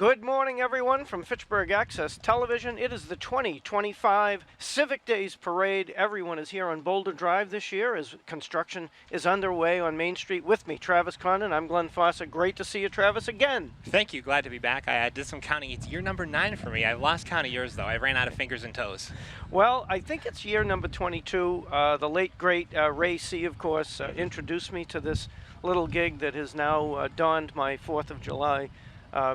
Good morning, everyone, from Fitchburg Access Television. It is the 2025 Civic Days Parade. Everyone is here on Boulder Drive this year as construction is underway on Main Street. With me, Travis Condon. I'm Glenn Faucet. Great to see you, Travis, again. Thank you. Glad to be back. I did some counting. It's year number 9 for me. I've lost count of yours, though. I ran out of fingers and toes. Well, I think it's year number 22. The late, great Ray C., of course, introduced me to this little gig that has now dawned my 4th of July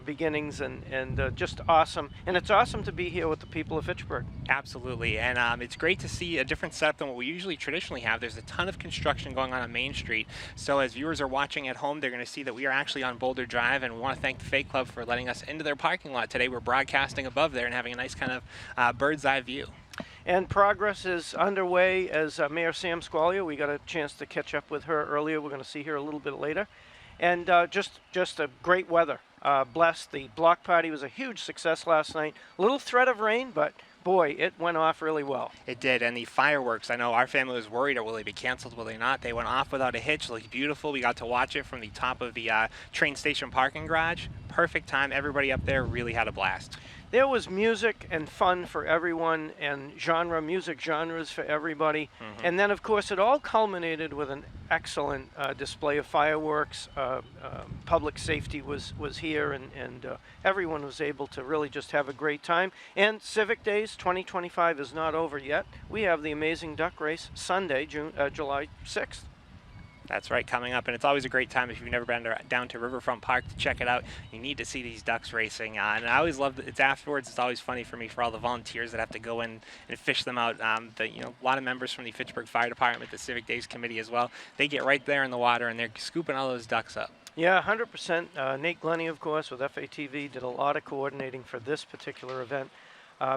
beginnings, and just awesome. And it's awesome to be here with the people of Fitchburg. Absolutely, and it's great to see a different setup than what we usually traditionally have. There's a ton of construction going on Main Street, so as viewers are watching at home, they're going to see that we are actually on Boulder Drive, and we want to thank the Fake Club for letting us into their parking lot today. We're broadcasting above there and having a nice kind of bird's eye view. And progress is underway as Mayor Sam Squalia. We got a chance to catch up with her earlier. We're going to see her a little bit later. And just a great weather. Blessed. The block party was a huge success last night. A little threat of rain, but boy, it went off really well. It did, and the fireworks, I know our family was worried, or will they be canceled, will they not? They went off without a hitch. It looked beautiful. We got to watch it from the top of the train station parking garage. Perfect time. Everybody up there really had a blast. There was music and fun for everyone, and music genres for everybody. Mm-hmm. And then, of course, it all culminated with an excellent display of fireworks. Public safety was here, and everyone was able to really just have a great time. And Civic Days 2025 is not over yet. We have the amazing duck race Sunday, July 6th. That's right, coming up, and it's always a great time if you've never been down to Riverfront Park to check it out. You need to see these ducks racing, and I always love it's afterwards. It's always funny for me for all the volunteers that have to go in and fish them out. A lot of members from the Fitchburg Fire Department, the Civic Days Committee as well. They get right there in the water and they're scooping all those ducks up. Yeah, 100%. Nate Glennie, of course, with FATV, did a lot of coordinating for this particular event.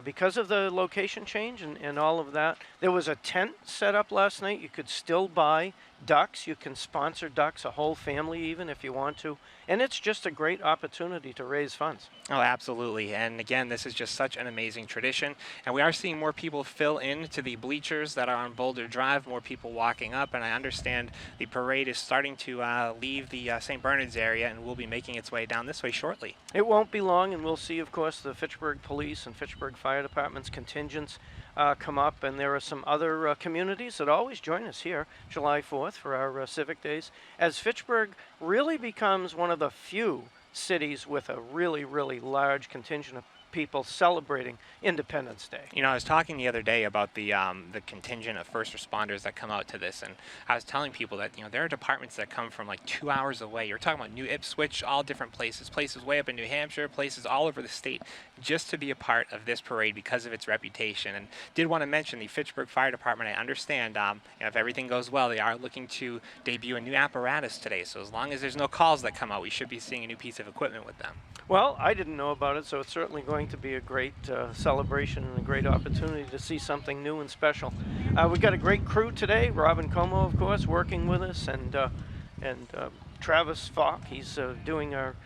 Because of the location change and all of that, there was a tent set up last night. You could still buy ducks. You can sponsor ducks, a whole family even, if you want to. And it's just a great opportunity to raise funds. Oh, absolutely. And again, this is just such an amazing tradition. And we are seeing more people fill in to the bleachers that are on Boulder Drive, more people walking up. And I understand the parade is starting to leave the St. Bernard's area and will be making its way down this way shortly. It won't be long, and we'll see, of course, the Fitchburg Police and Fitchburg Fire Department's contingents come up, and there are some other communities that always join us here July 4th for our Civic Days, as Fitchburg really becomes one of the few cities with a really, really large contingent of people celebrating Independence Day. You know, I was talking the other day about the contingent of first responders that come out to this, and I was telling people that, there are departments that come from like 2 hours away. You're talking about New Ipswich, all different places way up in New Hampshire, places all over the state, just to be a part of this parade because of its reputation. And did want to mention the Fitchburg Fire Department. I understand if everything goes well, they are looking to debut a new apparatus today. So as long as there's no calls that come out, we should be seeing a new piece of equipment with them. Well, I didn't know about it, so it's certainly going to be a great celebration and a great opportunity to see something new and special. We've got a great crew today. Robin Como, of course, working with us, and Travis Falk. He's doing our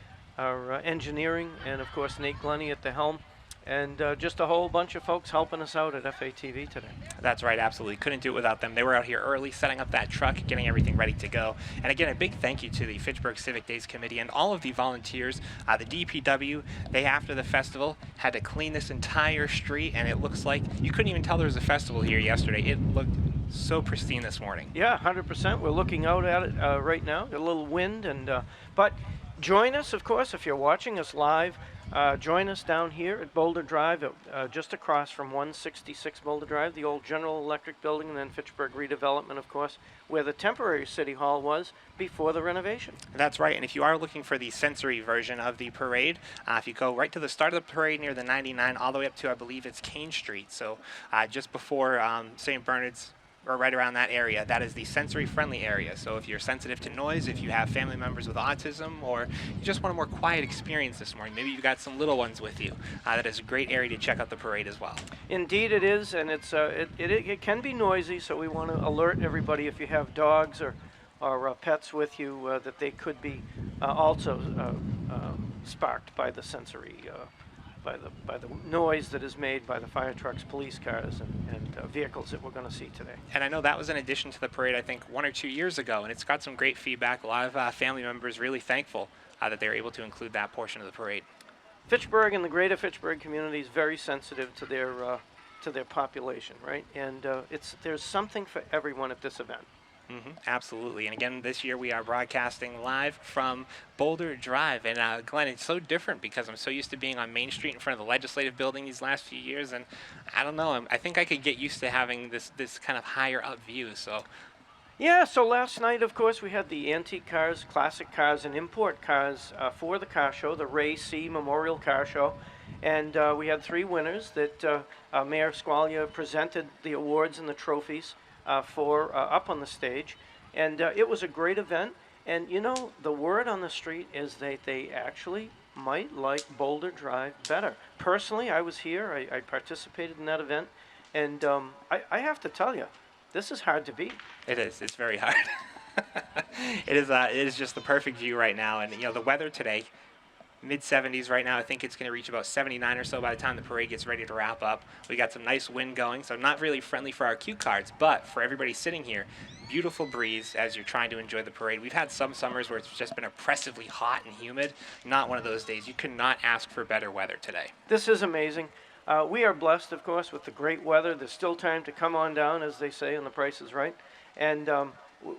engineering, and of course Nate Glennie at the helm. And just a whole bunch of folks helping us out at FATV today. That's right, absolutely. Couldn't do it without them. They were out here early, setting up that truck, getting everything ready to go. And again, a big thank you to the Fitchburg Civic Days Committee and all of the volunteers. The DPW, they, after the festival, had to clean this entire street, and it looks like you couldn't even tell there was a festival here yesterday. It looked so pristine this morning. Yeah, 100%. We're looking out at it right now. Got a little wind, but join us, of course, if you're watching us live. Join us down here at Boulder Drive, just across from 166 Boulder Drive, the old General Electric building, and then Fitchburg redevelopment, of course, where the temporary City Hall was before the renovation. That's right, and if you are looking for the sensory version of the parade, if you go right to the start of the parade near the 99 all the way up to, I believe it's Kane Street, so just before St. Bernard's, or right around that area, that is the sensory-friendly area. So if you're sensitive to noise, if you have family members with autism, or you just want a more quiet experience this morning, maybe you've got some little ones with you, that is a great area to check out the parade as well. Indeed it is, and it can be noisy, so we want to alert everybody if you have dogs or pets with you that they could be also sparked by the sensory by the noise that is made by the fire trucks, police cars, and vehicles that we're going to see today. And I know that was in addition to the parade, I think, 1 or 2 years ago, and it's got some great feedback. A lot of family members really thankful that they were able to include that portion of the parade. Fitchburg and the greater Fitchburg community is very sensitive to their population, right? And there's something for everyone at this event. Absolutely. And again, this year we are broadcasting live from Boulder Drive. And Glenn, it's so different because I'm so used to being on Main Street in front of the legislative building these last few years. And I don't know, I think I could get used to having this kind of higher up view. So Yeah, so last night, of course, we had the antique cars, classic cars, and import cars for the car show, the Ray C. Memorial Car Show. And we had 3 winners that Mayor Squalia presented the awards and the trophies for up on the stage. And it was a great event. And, you know, the word on the street is that they actually might like Boulder Drive better. Personally, I was here. I participated in that event. And I have to tell you, this is hard to beat. it is. It's very hard. It is just the perfect view right now. And, you know, the weather today, mid-70s right now. I think it's going to reach about 79 or so by the time the parade gets ready to wrap up. We got some nice wind going, so not really friendly for our cue cards, but for everybody sitting here, beautiful breeze as you're trying to enjoy the parade. We've had some summers where it's just been oppressively hot and humid. Not one of those days. You could not ask for better weather today. This is amazing. We are blessed, of course, with the great weather. There's still time to come on down, as they say, and the price is right. And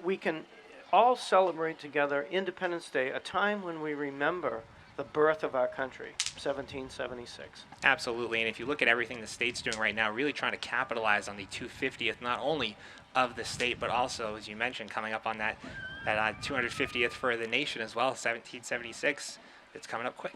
we can all celebrate together Independence Day, a time when we remember the birth of our country, 1776. Absolutely, and if you look at everything the state's doing right now, really trying to capitalize on the 250th, not only of the state, but also, as you mentioned, coming up on that 250th for the nation as well, 1776. It's coming up quick.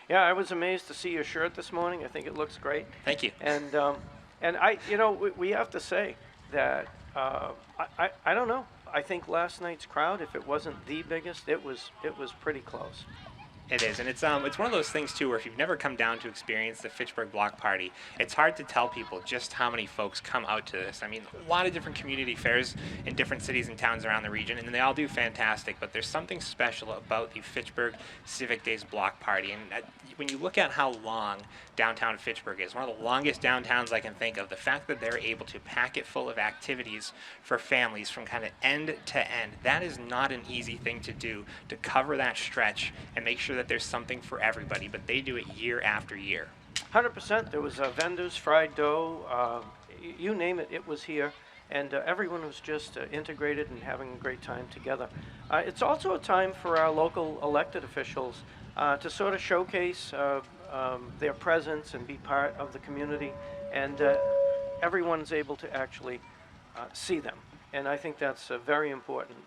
Yeah, I was amazed to see your shirt this morning. I think it looks great. Thank you. And I, you know, we have to say that I don't know. I think last night's crowd, if it wasn't the biggest, it was pretty close. It is, and it's one of those things too where if you've never come down to experience the Fitchburg Block Party, it's hard to tell people just how many folks come out to this. I mean, a lot of different community fairs in different cities and towns around the region, and they all do fantastic, but there's something special about the Fitchburg Civic Days Block Party. And when you look at how long downtown Fitchburg is, one of the longest downtowns I can think of, the fact that they're able to pack it full of activities for families from kind of end to end, that is not an easy thing to do, to cover that stretch and make sure that there's something for everybody, but they do it year after year. 100%. There was vendors, fried dough, you name it, it was here. And everyone was just integrated and having a great time together. It's also a time for our local elected officials to sort of showcase their presence and be part of the community. And everyone's able to actually see them. And I think that's a very important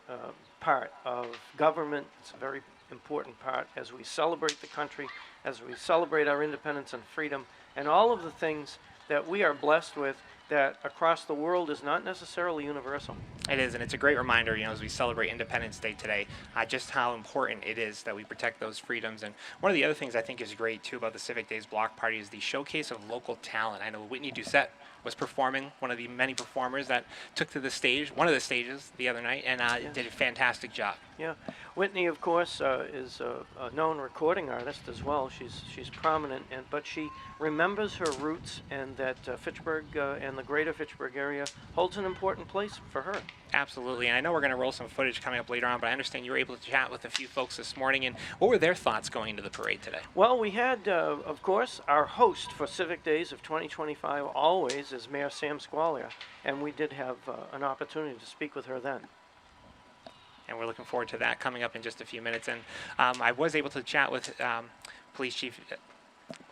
part of government. It's a very important part as we celebrate the country, as we celebrate our independence and freedom, and all of the things that we are blessed with that across the world is not necessarily universal. It is, and it's a great reminder, you know, as we celebrate Independence Day today, just how important it is that we protect those freedoms. And one of the other things I think is great, too, about the Civic Days Block Party is the showcase of local talent. I know Whitney Doucette was performing, one of the many performers that took to the stage, one of the stages the other night, and Yes. did a fantastic job. Yeah, Whitney, of course, is a known recording artist as well. She's prominent, but she remembers her roots, and that Fitchburg and the greater Fitchburg area holds an important place for her. Absolutely, and I know we're going to roll some footage coming up later on, but I understand you were able to chat with a few folks this morning, and what were their thoughts going into the parade today? Well, we had, of course, our host for Civic Days of 2025 always is Mayor Sam Squalia, and we did have an opportunity to speak with her then. And we're looking forward to that coming up in just a few minutes. And I was able to chat with Police Chief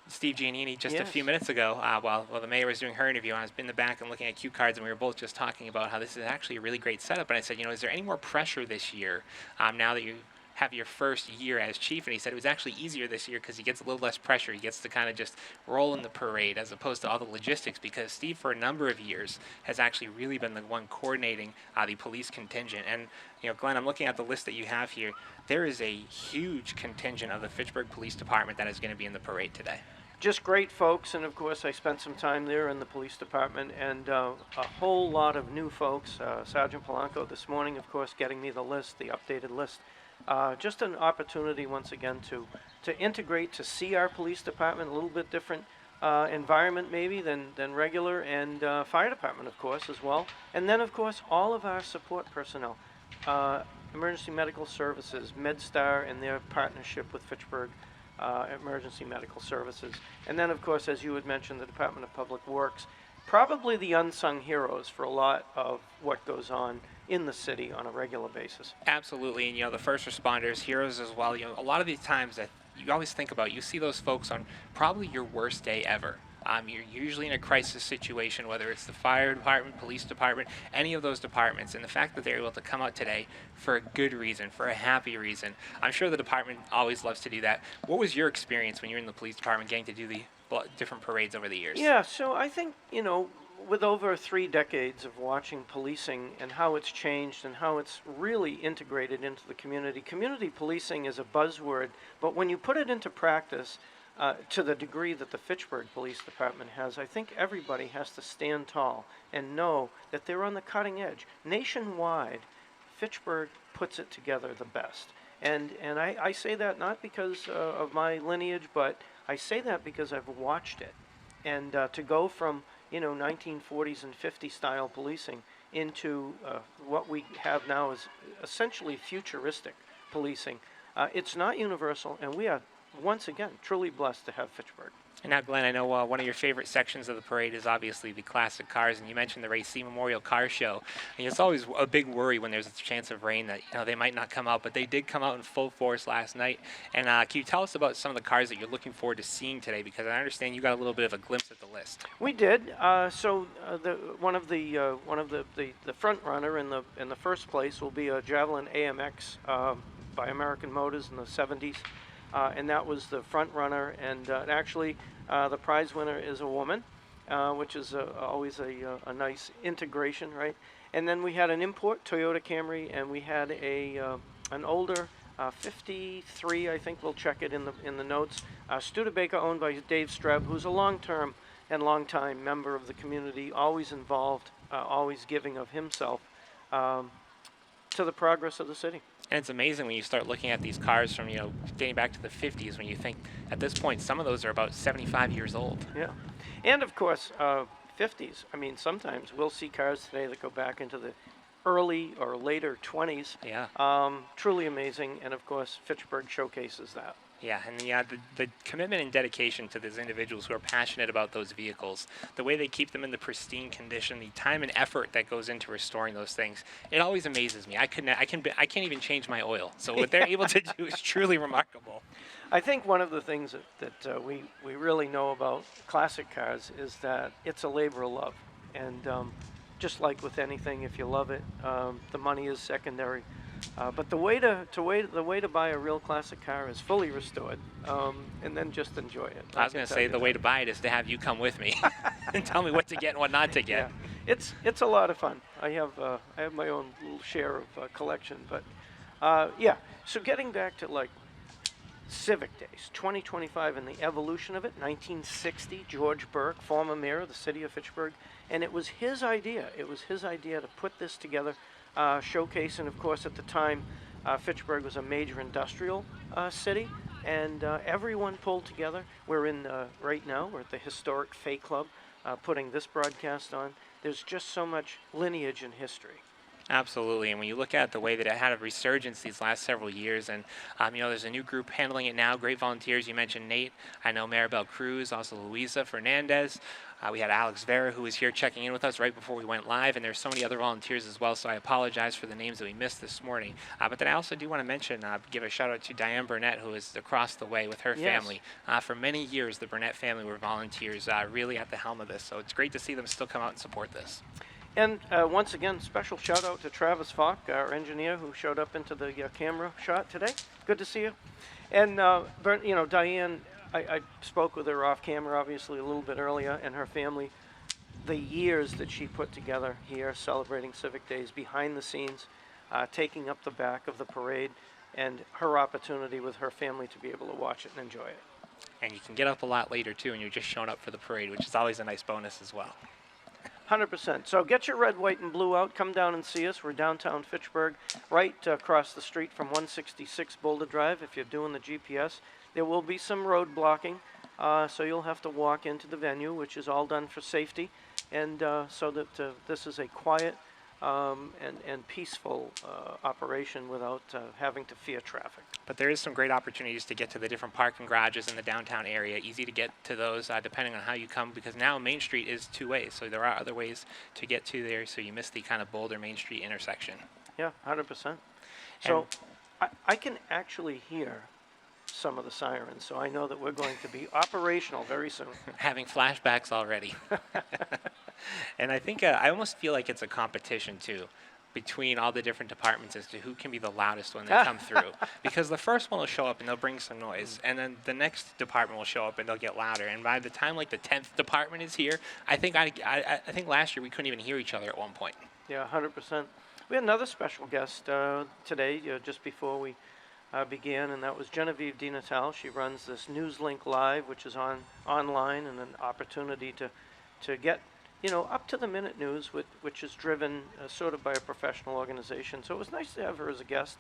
Steve Giannini just a few minutes ago while the mayor was doing her interview. I was in the back and looking at cue cards, and we were both just talking about how this is actually a really great setup. And I said, you know, is there any more pressure this year now that you have your first year as chief? And he said it was actually easier this year because he gets a little less pressure. He gets to kind of just roll in the parade as opposed to all the logistics, because Steve for a number of years has actually really been the one coordinating the police contingent. And you know, Glenn, I'm looking at the list that you have here. There is a huge contingent of the Fitchburg Police Department that is going to be in the parade today. Just great folks, and of course I spent some time there in the police department, and a whole lot of new folks. Sergeant Polanco this morning, of course, getting me the list, the updated list. Just an opportunity once again to integrate, to see our police department, a little bit different environment maybe than regular, and fire department, of course, as well. And then, of course, all of our support personnel, emergency medical services, MedStar and their partnership with Fitchburg emergency medical services. And then, of course, as you had mentioned, the Department of Public Works, probably the unsung heroes for a lot of what goes on in the city on a regular basis. Absolutely, and the first responders, heroes as well. A lot of these times that you always think about, you see those folks on probably your worst day ever. You're usually in a crisis situation, whether it's the fire department, police department, any of those departments. And the fact that they're able to come out today for a good reason, for a happy reason, I'm sure the department always loves to do that. What was your experience when you were in the police department getting to do the different parades over the years? Yeah, so I think, with over 3 decades of watching policing and how it's changed and how it's really integrated into the community, community policing is a buzzword, but when you put it into practice, to the degree that the Fitchburg Police Department has, I think everybody has to stand tall and know that they're on the cutting edge. Nationwide, Fitchburg puts it together the best. And I say that not because of my lineage, but I say that because I've watched it. And to go from 1940s and 50s style policing into what we have now is essentially futuristic policing. It's not universal, and we are once again truly blessed to have Fitchburg. And now, Glenn, I know one of your favorite sections of the parade is obviously the classic cars, and you mentioned the Racine Memorial Car Show. And it's always a big worry when there's a chance of rain that they might not come out, but they did come out in full force last night. And can you tell us about some of the cars that you're looking forward to seeing today? Because I understand you got a little bit of a glimpse at the list. We did. One of the front runner in the first place will be a Javelin AMX by American Motors in the 70s. And that was the front runner, and actually the prize winner is a woman, which is always a nice integration, right? And then we had an import Toyota Camry, and we had an older 53, I think we'll check it in the notes, Studebaker, owned by Dave Streb, who's a long-term and long-time member of the community, always involved, always giving of himself to the progress of the city. And it's amazing when you start looking at these cars from, dating back to the 50s, when you think at this point some of those are about 75 years old. Yeah. And of course, 50s. I mean, sometimes we'll see cars today that go back into the early or later 20s. Yeah. Truly amazing. And of course, Fitchburg showcases that. Yeah, and the commitment and dedication to these individuals who are passionate about those vehicles, the way they keep them in the pristine condition, the time and effort that goes into restoring those things, it always amazes me. I can't even change my oil. So what they're able to do is truly remarkable. I think one of the things that we really know about classic cars is that it's a labor of love, and just like with anything, if you love it, the money is secondary. But the way to buy a real classic car is fully restored, and then just enjoy it. I was going to say the way to buy it is to have you come with me and tell me what to get and what not to get. Yeah. It's a lot of fun. I have my own little share of collection, but yeah. So getting back to like Civic Days, 2025, and the evolution of it. 1960, George Burke, former mayor of the city of Fitchburg, and it was his idea. It was his idea to put this together. Showcase, and of course at the time Fitchburg was a major industrial city, and everyone pulled together. We're in right now, we're at the historic Fay Club putting this broadcast on. There's just so much lineage and history. Absolutely, and when you look at the way that it had a resurgence these last several years, and there's a new group handling it now, great volunteers. You mentioned Nate, I know Maribel Cruz, also Luisa Fernandez. We had Alex Vera, who was here checking in with us right before we went live, and there's so many other volunteers as well, so I apologize for the names that we missed this morning. But then I also do want to mention, give a shout out to Diane Burnett, who is across the way with her family. For many years, the Burnett family were volunteers really at the helm of this, so it's great to see them still come out and support this. And once again, special shout out to Travis Falk, our engineer, who showed up into the camera shot today. Good to see you. And Diane, I spoke with her off camera, obviously, a little bit earlier, and her family. The years that she put together here, celebrating Civic Days, behind the scenes, taking up the back of the parade, and her opportunity with her family to be able to watch it and enjoy it. And you can get up a lot later, too, and you're just showing up for the parade, which is always a nice bonus as well. 100%. So get your red, white, and blue out. Come down and see us. We're downtown Fitchburg, right across the street from 166 Boulder Drive. If you're doing the GPS, there will be some road blocking, so you'll have to walk into the venue, which is all done for safety, and so that this is a quiet, and peaceful operation without having to fear traffic. But there is some great opportunities to get to the different parking garages in the downtown area. Easy to get to those depending on how you come, because now Main Street is two ways, so there are other ways to get to there, so you miss the kind of Boulder Main Street intersection. Yeah, 100%. So I can actually hear some of the sirens, so I know that we're going to be operational very soon. Having flashbacks already. And I think I almost feel like it's a competition too between all the different departments as to who can be the loudest when they come through. Because the first one will show up and they'll bring some noise, and then the next department will show up and they'll get louder. And by the time like the 10th department is here, I think last year we couldn't even hear each other at one point. Yeah, 100%. We had another special guest today, just before we began, and that was Genevie Dinatel. She runs this NewsLink Live, which is online, and an opportunity to get up to the minute news, which is driven sort of by a professional organization. So it was nice to have her as a guest.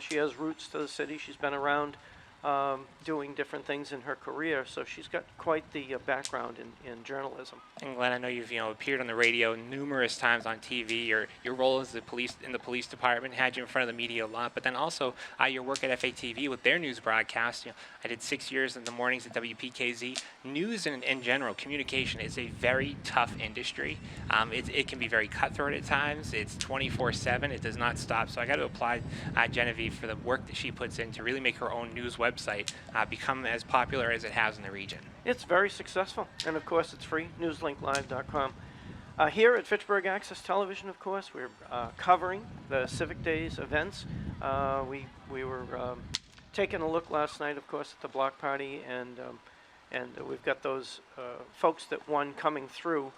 She has roots to the city. She's been around doing different things in her career, so she's got quite the background in journalism. And Glenn, I know you've appeared on the radio numerous times on TV. Your role as in the police department had you in front of the media a lot, but then also your work at FATV with their news broadcast. I did 6 years in the mornings at WPKZ. News in general, communication is a very tough industry. It can be very cutthroat at times. It's 24/7. It does not stop. So I got to applaud Genevie for the work that she puts in to really make her own news website become as popular as it has in the region. It's very successful, and of course it's free, newslinklive.com. Here at Fitchburg Access Television, of course, we're covering the Civic Days events. We were taking a look last night, of course, at the block party, and we've got those folks that won coming through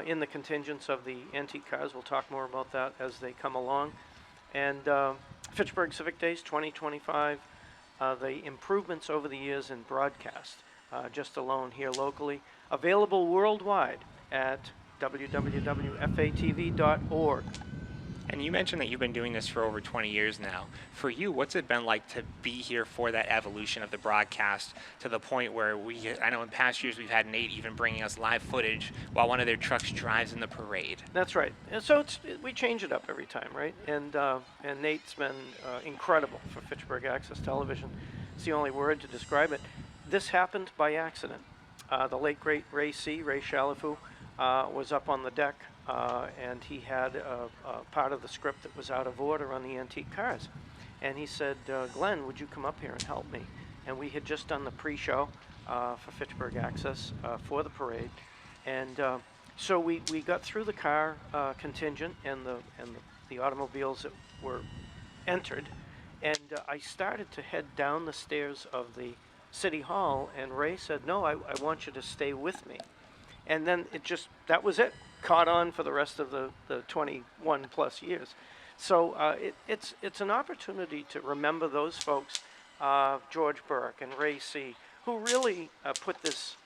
in the contingents of the antique cars. We'll talk more about that as they come along. And Fitchburg Civic Days 2025, the improvements over the years in broadcast, just alone here locally, available worldwide at www.fatv.org. And you mentioned that you've been doing this for over 20 years now. For you, what's it been like to be here for that evolution of the broadcast to the point where I know in past years we've had Nate even bringing us live footage while one of their trucks drives in the parade. That's right. And so we change it up every time, right? And Nate's been incredible for Fitchburg Access Television. It's the only word to describe it. This happened by accident. The late, great Ray Shalafu was up on the deck, and he had a part of the script that was out of order on the antique cars. And he said, Glenn, would you come up here and help me? And we had just done the pre-show for Fitchburg Access for the parade. And so we got through the car contingent and the automobiles that were entered. And I started to head down the stairs of the City Hall, and Ray said, no, I want you to stay with me. And then that was it. Caught on for the rest of the 21 plus years. So it's an opportunity to remember those folks, George Burke and Ray C., who really put this,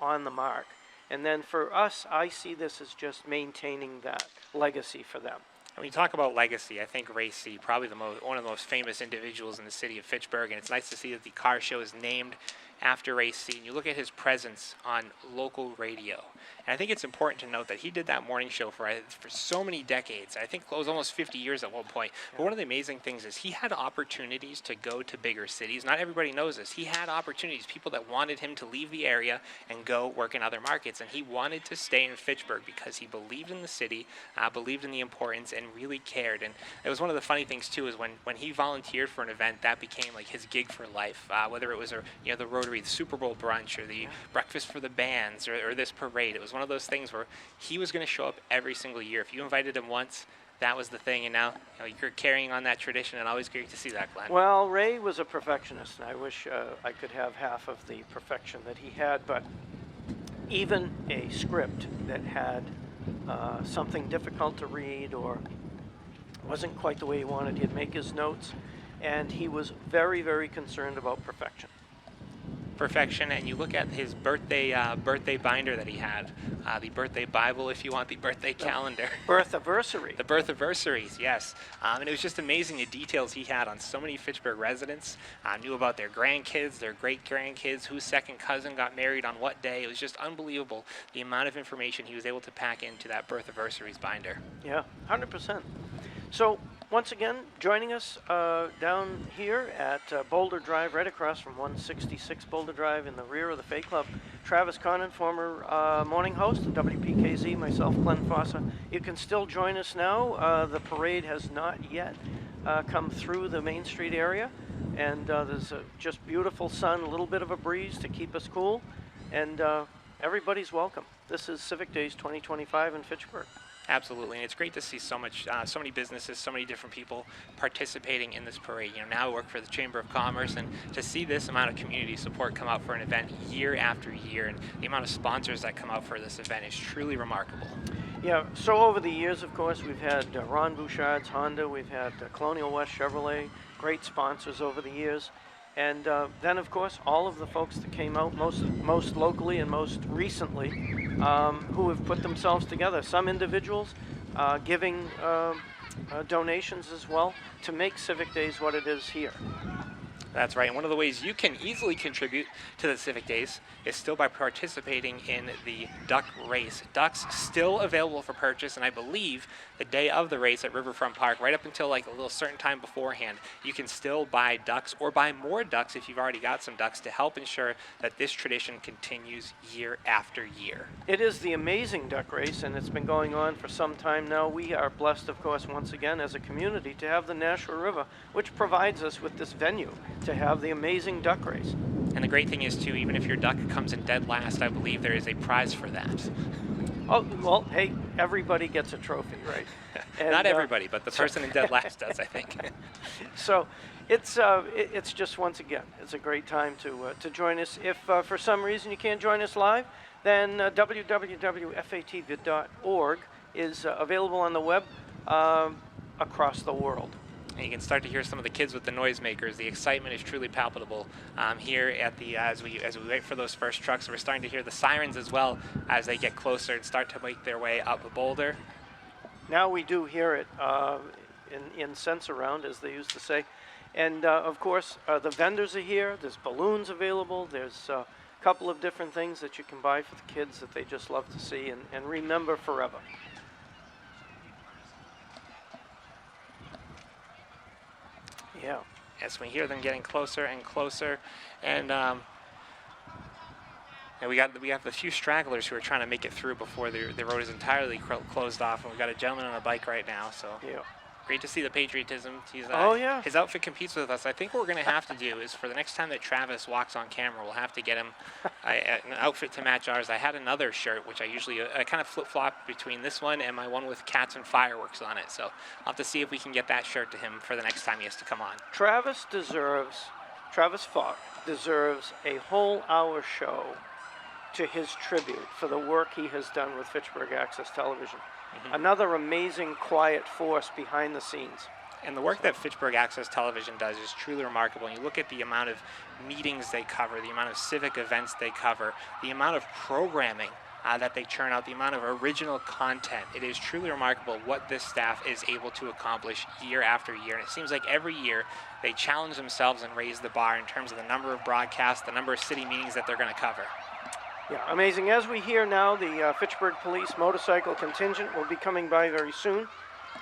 on the mark. And then for us, I see this as just maintaining that legacy for them. When you talk about legacy, I think Ray C., probably one of the most famous individuals in the city of Fitchburg, and it's nice to see that the car show is named after Ray C. And you look at his presence on local radio. And I think it's important to note that he did that morning show for so many decades. I think it was almost 50 years at one point. But one of the amazing things is he had opportunities to go to bigger cities. Not everybody knows this. He had opportunities, people that wanted him to leave the area and go work in other markets. And he wanted to stay in Fitchburg because he believed in the city, believed in the importance, and really cared. And it was one of the funny things, too, is when he volunteered for an event, that became like his gig for life. Whether it was the Rotary, the Super Bowl brunch, or the breakfast for the bands, or this parade. It was one of those things where he was going to show up every single year. If you invited him once, that was the thing, and now you're carrying on that tradition, and always great to see that, Glenn. Well, Ray was a perfectionist, and I wish I could have half of the perfection that he had, but even a script that had something difficult to read or wasn't quite the way he wanted, he'd make his notes, and he was very, very concerned about perfection. perfection. And you look at his birthday binder that he had, the birthday Bible, if you want, the birthday calendar. Birth anniversary. The birth anniversaries, yes. And it was just amazing the details he had on so many Fitchburg residents. Knew about their grandkids, their great-grandkids, whose second cousin got married on what day. It was just unbelievable the amount of information he was able to pack into that birth anniversaries binder. Yeah, 100%. So once again, joining us down here at Boulder Drive, right across from 166 Boulder Drive in the rear of the Fay Club, Travis Conant, former morning host of WPKZ, myself, Glenn Faucet. You can still join us now. The parade has not yet come through the Main Street area, and there's just beautiful sun, a little bit of a breeze to keep us cool, and everybody's welcome. This is Civic Days 2025 in Fitchburg. Absolutely, and it's great to see so many businesses, so many different people participating in this parade. Now I work for the Chamber of Commerce, and to see this amount of community support come out for an event year after year, and the amount of sponsors that come out for this event is truly remarkable. Yeah, so over the years, of course, we've had Ron Bouchard's Honda, we've had Colonial West Chevrolet, great sponsors over the years. And then, of course, all of the folks that came out most locally and most recently who have put themselves together. Some individuals giving donations as well to make Civic Days what it is here. That's right, and one of the ways you can easily contribute to the Civic Days is still by participating in the duck race. Ducks still available for purchase, and I believe the day of the race at Riverfront Park, right up until like a little certain time beforehand, you can still buy ducks or buy more ducks if you've already got some ducks to help ensure that this tradition continues year after year. It is the amazing duck race, and it's been going on for some time now. We are blessed, of course, once again as a community to have the Nashua River, which provides us with this venue to have the amazing duck race. And the great thing is, too, even if your duck comes in dead last, I believe there is a prize for that. Oh, well, hey, everybody gets a trophy, right? And, not everybody, but the person in dead last does, I think. So it's just, once again, it's a great time to join us. If for some reason you can't join us live, then www.fatv.org is available on the web across the world. And you can start to hear some of the kids with the noisemakers. The excitement is truly palpable here at the as we wait for those first trucks. We're starting to hear the sirens as well as they get closer and start to make their way up the boulder. Now we do hear it in sense around, as they used to say. And of course, the vendors are here. There's balloons available. There's a couple of different things that you can buy for the kids that they just love to see and remember forever. Yeah. As we hear them getting closer and closer, and we have the few stragglers who are trying to make it through before the road is entirely closed off, and we've got a gentleman on a bike right now. So yeah. Great to see the patriotism. Oh, yeah. His outfit competes with us. I think what we're going to have to do is for the next time that Travis walks on camera, we'll have to get him an outfit to match ours. I had another shirt, which I kind of flip-flop between this one and my one with cats and fireworks on it. So I'll have to see if we can get that shirt to him for the next time he has to come on. Travis Falk deserves a whole hour show to his tribute for the work he has done with Fitchburg Access Television. Mm-hmm. Another amazing quiet force behind the scenes. And the work that Fitchburg Access Television does is truly remarkable. And you look at the amount of meetings they cover, the amount of civic events they cover, the amount of programming that they churn out, the amount of original content. It is truly remarkable what this staff is able to accomplish year after year. And it seems like every year they challenge themselves and raise the bar in terms of the number of broadcasts, the number of city meetings that they're going to cover. Yeah, amazing. As we hear now, the Fitchburg Police motorcycle contingent will be coming by very soon,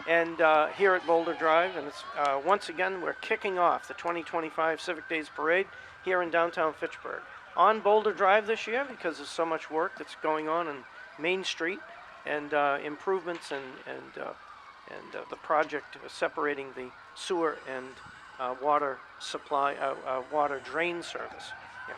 and here at Boulder Drive, and it's once again we're kicking off the 2025 Civic Days Parade here in downtown Fitchburg on Boulder Drive this year because there's so much work that's going on Main Street and improvements and the project separating the sewer and water supply, water drain service. Yeah.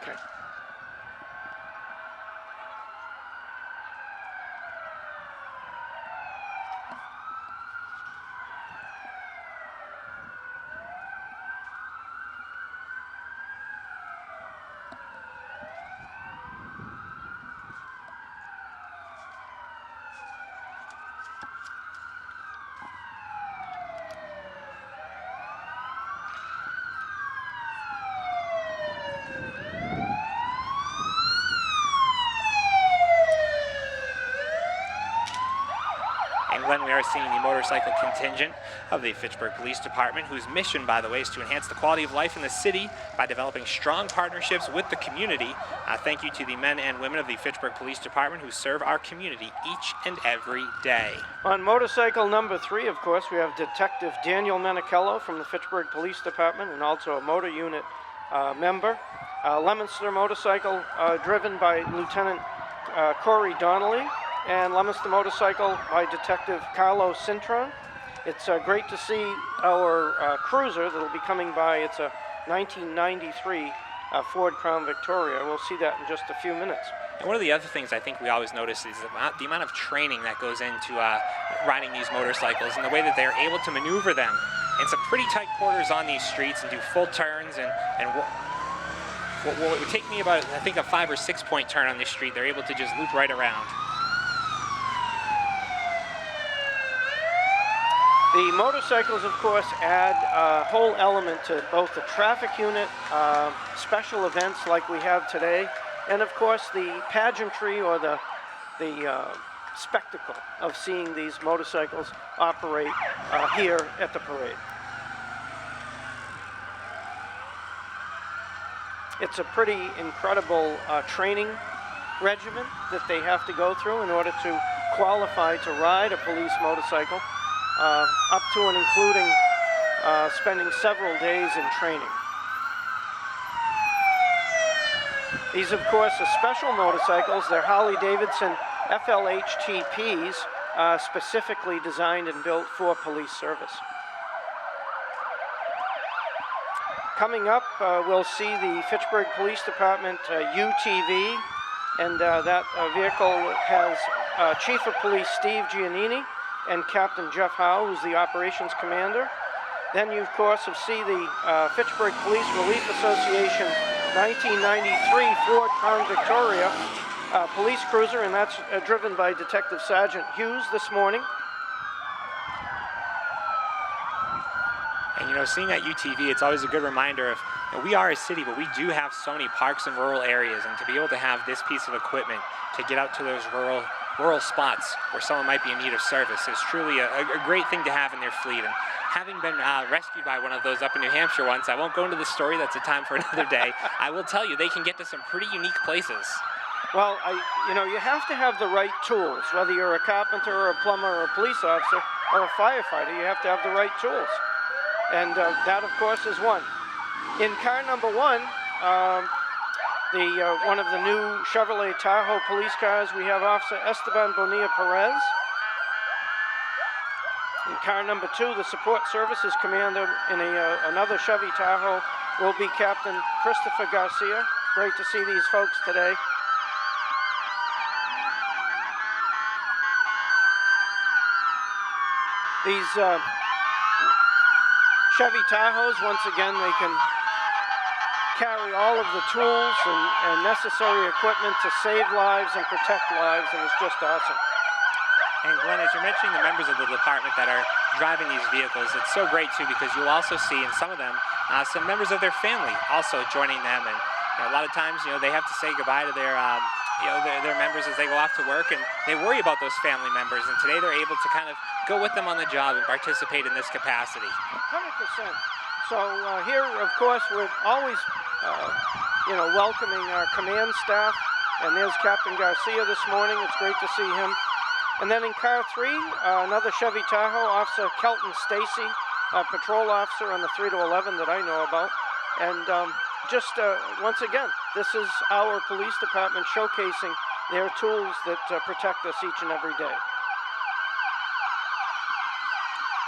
Okay. And Glenn, we are seeing the motorcycle contingent of the Fitchburg Police Department, whose mission, by the way, is to enhance the quality of life in the city by developing strong partnerships with the community. Thank you to the men and women of the Fitchburg Police Department who serve our community each and every day. On motorcycle number 3, of course, we have Detective Daniel Menichello from the Fitchburg Police Department and also a motor unit member. Leominster motorcycle driven by Lieutenant Corey Donnelly, and Leominster motorcycle by Detective Carlo Cintron. It's great to see our cruiser that'll be coming by. It's a 1993 Ford Crown Victoria. We'll see that in just a few minutes. And one of the other things I think we always notice is the amount of training that goes into riding these motorcycles and the way that they're able to maneuver them in some pretty tight quarters on these streets and do full turns and what would take me about, I think, a 5 or 6 point turn on this street, they're able to just loop right around. The motorcycles, of course, add a whole element to both the traffic unit, special events like we have today, and of course the pageantry or the spectacle of seeing these motorcycles operate here at the parade. It's a pretty incredible training regimen that they have to go through in order to qualify to ride a police motorcycle. Up to and including spending several days in training. These, of course, are special motorcycles. They're Harley-Davidson FLHTPs, specifically designed and built for police service. Coming up, we'll see the Fitchburg Police Department UTV, and that vehicle has Chief of Police Steve Gianini and Captain Jeff Howe, who's the operations commander. Then you, of course, have see the Fitchburg Police Relief Association 1993 Ford Crown Victoria police cruiser, and that's driven by Detective Sergeant Hughes this morning. And, you know, seeing that UTV, it's always a good reminder of, you know, we are a city, but we do have so many parks and rural areas, and to be able to have this piece of equipment to get out to those rural spots where someone might be in need of service is truly a great thing to have in their fleet. And having been rescued by one of those up in New Hampshire once, I won't go into the story, that's a time for another day. I will tell you, they can get to some pretty unique places. Well, you know, you have to have the right tools, whether you're a carpenter or a plumber or a police officer or a firefighter, you have to have the right tools. And that, of course, is one. In car number 1, one of the new Chevrolet Tahoe police cars, we have Officer Esteban Bonilla Perez. In car number 2, the Support Services Commander in another Chevy Tahoe will be Captain Christopher Garcia. Great to see these folks today. These Chevy Tahoes, once again, they can carry all of the tools and necessary equipment to save lives and protect lives, and it's just awesome. And Glenn, as you're mentioning the members of the department that are driving these vehicles, it's so great too, because you'll also see in some of them some members of their family also joining them. And you know, a lot of times, you know, they have to say goodbye to their their members as they go off to work, and they worry about those family members. And today they're able to kind of go with them on the job and participate in this capacity. 100%. So here, of course, we're always, welcoming our command staff. And there's Captain Garcia this morning. It's great to see him. And then in car 3, another Chevy Tahoe, Officer Kelton Stacy, patrol officer on the 3 to 11 that I know about. And once again, this is our police department showcasing their tools that protect us each and every day.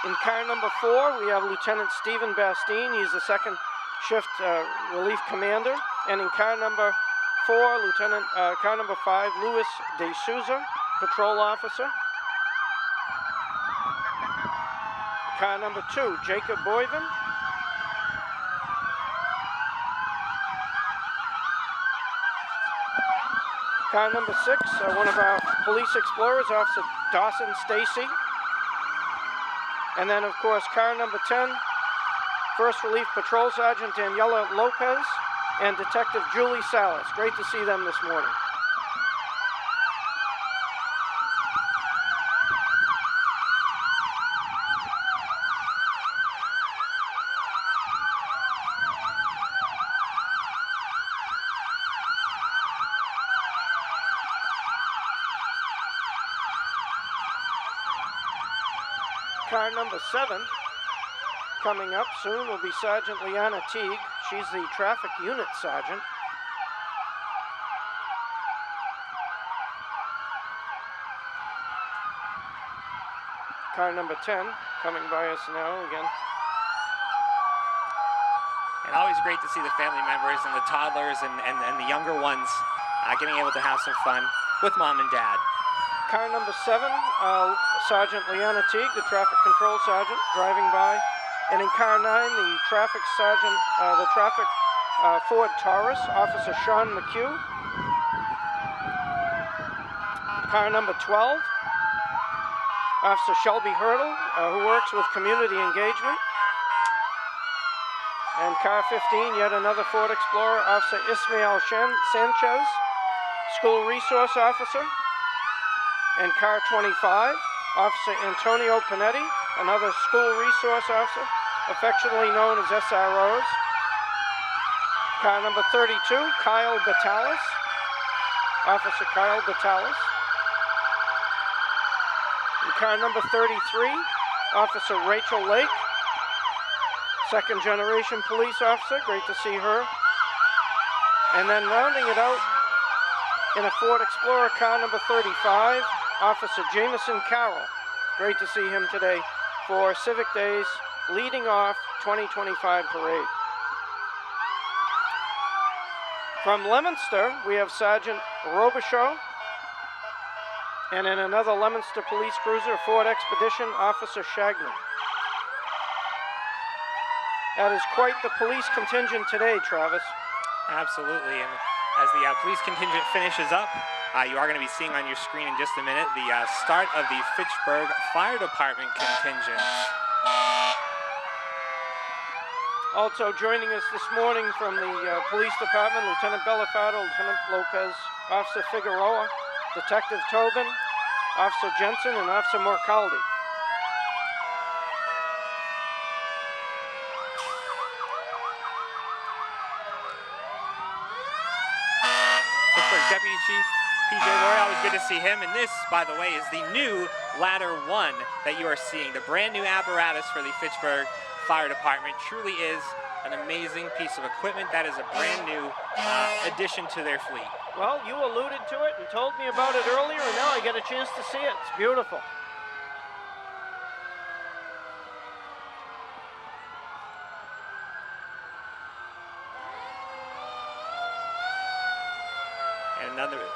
In car number 4, we have Lieutenant Stephen Bastine. He's the second shift relief commander. And in car number 4, car number 5, Louis De Souza, patrol officer. Car number 2, Jacob Boyven. Car number 6, one of our police explorers, Officer Dawson Stacy. And then, of course, car number 10, First Relief Patrol Sergeant Daniela Lopez and Detective Julie Salas. Great to see them this morning. Car number 7, coming up soon, will be Sergeant Liana Teague. She's the traffic unit sergeant. Car number 10, coming by us now again. And always great to see the family members and the toddlers and the younger ones getting able to have some fun with mom and dad. Car number 7, Sergeant Liana Teague, the traffic control sergeant, driving by. And in car 9, the traffic sergeant, Ford Taurus, Officer Sean McHugh. Car number 12, Officer Shelby Hurdle, who works with community engagement. And car 15, yet another Ford Explorer, Officer Ismael Sanchez, school resource officer. And car 25, Officer Antonio Panetti, another school resource officer, affectionately known as SROs. Car number 32, Kyle Batalis, Officer Kyle Batalis. And car number 33, Officer Rachel Lake, second generation police officer, great to see her. And then rounding it out in a Ford Explorer, car number 35, Officer Jameson Carroll. Great to see him today for Civic Days, leading off 2025 parade. From Leominster, we have Sergeant Robichaud, and in another Leominster police cruiser, Ford Expedition, Officer Shagman. That is quite the police contingent today, Travis. Absolutely, and as the police contingent finishes up, you are going to be seeing on your screen in just a minute the start of the Fitchburg Fire Department contingent. Also joining us this morning from the police department, Lieutenant Bellafato, Lieutenant Lopez, Officer Figueroa, Detective Tobin, Officer Jensen, and Officer Morcaldi. Deputy Chief P.J. Laurie, always good to see him. And this, by the way, is the new Ladder 1 that you are seeing. The brand new apparatus for the Fitchburg Fire Department truly is an amazing piece of equipment. That is a brand new addition to their fleet. Well, you alluded to it and told me about it earlier, and now I get a chance to see it. It's beautiful.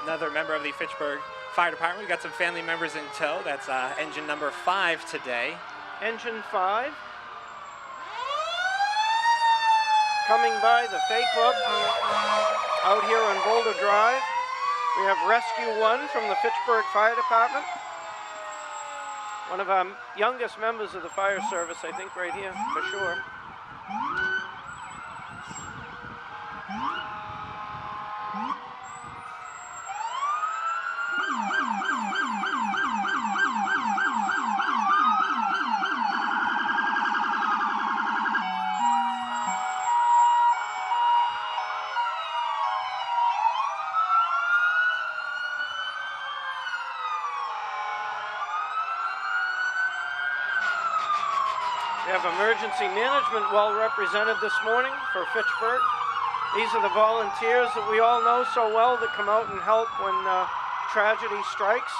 Another member of the Fitchburg Fire Department. We've got some family members in tow. That's engine number 5 today. Engine 5. Coming by the Fay Club out here on Boulder Drive. We have Rescue 1 from the Fitchburg Fire Department. One of our youngest members of the fire service, I think, right here, for sure. We have emergency management well represented this morning for Fitchburg. These are the volunteers that we all know so well that come out and help when tragedy strikes.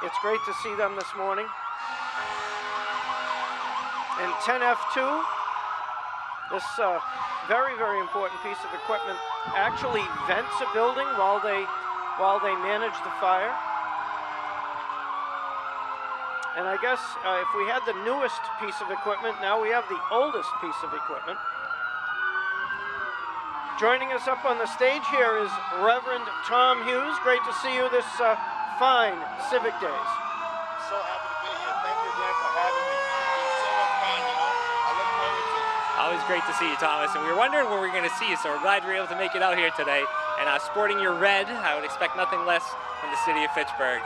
It's great to see them this morning. And 10F2 This very, very important piece of equipment actually vents a building while they manage the fire. And I guess if we had the newest piece of equipment, now we have the oldest piece of equipment. Joining us up on the stage here is Reverend Tom Hughes. Great to see you this fine Civic Days. So happy to be here. Thank you again for having me. It's so much fun, you know. I look forward to it. Always great to see you, Thomas. And we were wondering when we were going to see you, so we're glad you were able to make it out here today. And sporting your red, I would expect nothing less from the city of Fitchburg.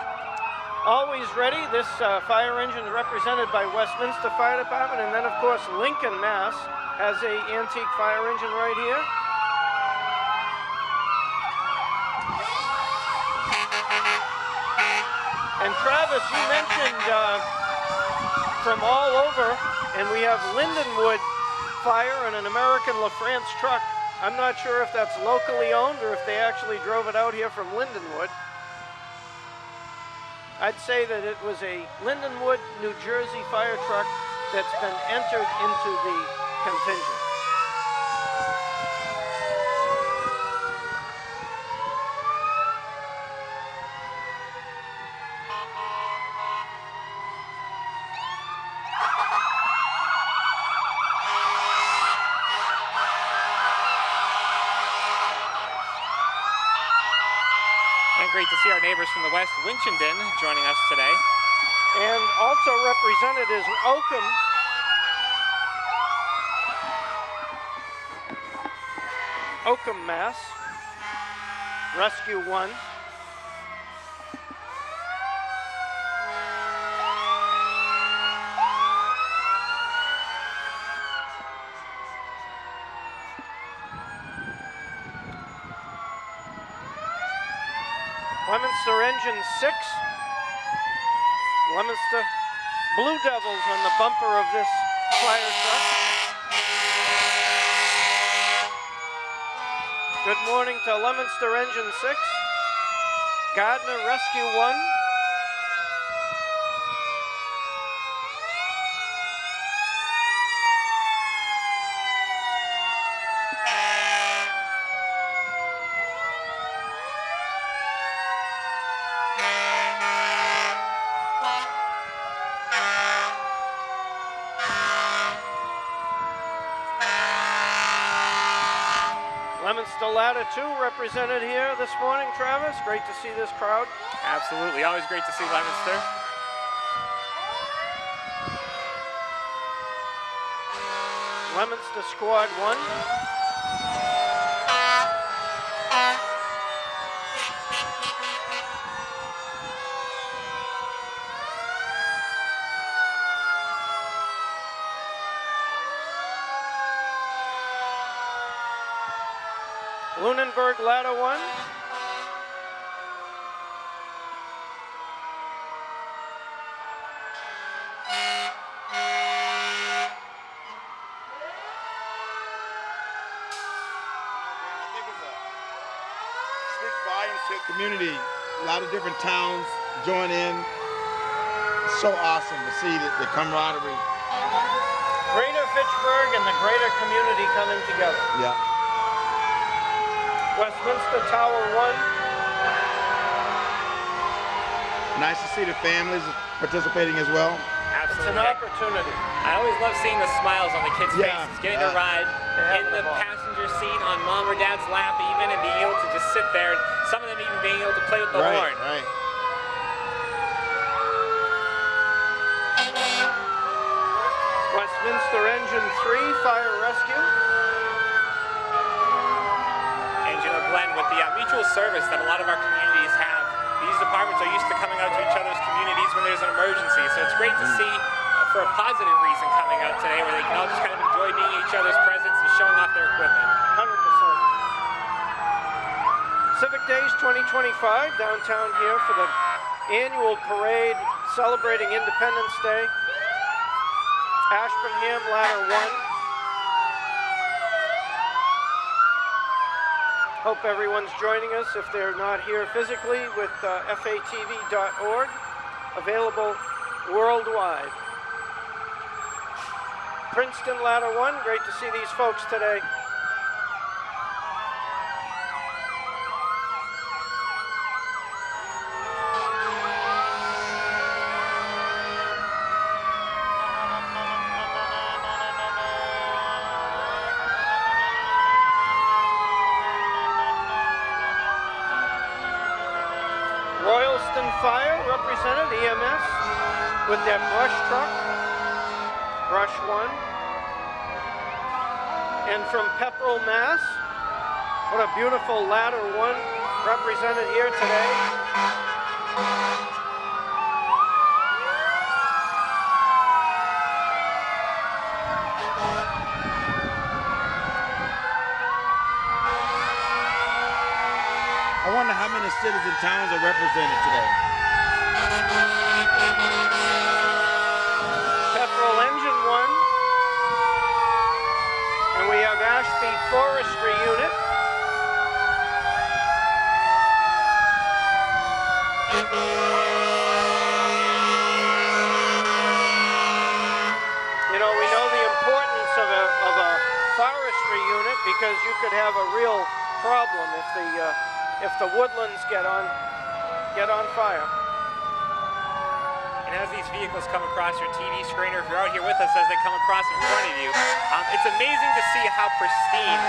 Always ready. This fire engine is represented by Westminster Fire Department, and then of course Lincoln, Mass. has a antique fire engine right here. And Travis, you mentioned from all over, and we have Lindenwood Fire and an American LaFrance truck. I'm not sure if that's locally owned or if they actually drove it out here from Lindenwood. I'd say that it was a Lindenwood, New Jersey fire truck that's been entered into the contingent. And great to see our neighbors from the west, Winchendon, joining us today. And also represented is Oakham, Mass. Rescue 1. Leominster Engine 6. Leominster Blue Devils on the bumper of this fire truck. Good morning to Leominster Engine 6. Gardner Rescue 1. Leominster Ladder 2 represented here this morning, Travis. Great to see this crowd. Absolutely, always great to see Leominster. Leominster Squad 1. Lunenburg Ladder 1. Community, a lot of different towns join in. It's so awesome to see the camaraderie. Greater Fitchburg and the greater community coming together. Yeah. Westminster Tower 1. Nice to see the families participating as well. It's an opportunity. I always love seeing the smiles on the kids' Yeah. faces, getting to ride in the passenger seat on mom or dad's lap even, and being able to just sit there, and some of them even being able to play with the horn. Right. Westminster Engine 3 Fire Rescue. And you know, Glenn, with the mutual service that a lot of our communities have, these departments are used to coming out to each other's communities when there's an emergency. So it's great to see, for a positive reason, coming out today where they can all just kind of enjoy being in each other's presence and showing off their equipment. 100%. Civic Days 2025 downtown here for the annual parade celebrating Independence Day. Ashburnham Ladder 1. Hope everyone's joining us if they're not here physically with fatv.org, available worldwide. Princeton Ladder 1, great to see these folks today. Royalston Fire represented, EMS, with their brush truck, brush 1. And from Pepperell, Mass, what a beautiful ladder 1 represented here today. I wonder how many cities and towns are represented today. Pepperell Engine 1. And we have Ashby Forestry Unit. You know, we know the importance of a forestry unit because you could have a real problem if the woodlands get on fire. And as these vehicles come across your TV screen, or if you're out here with us as they come across in front of you, it's amazing to see how pristine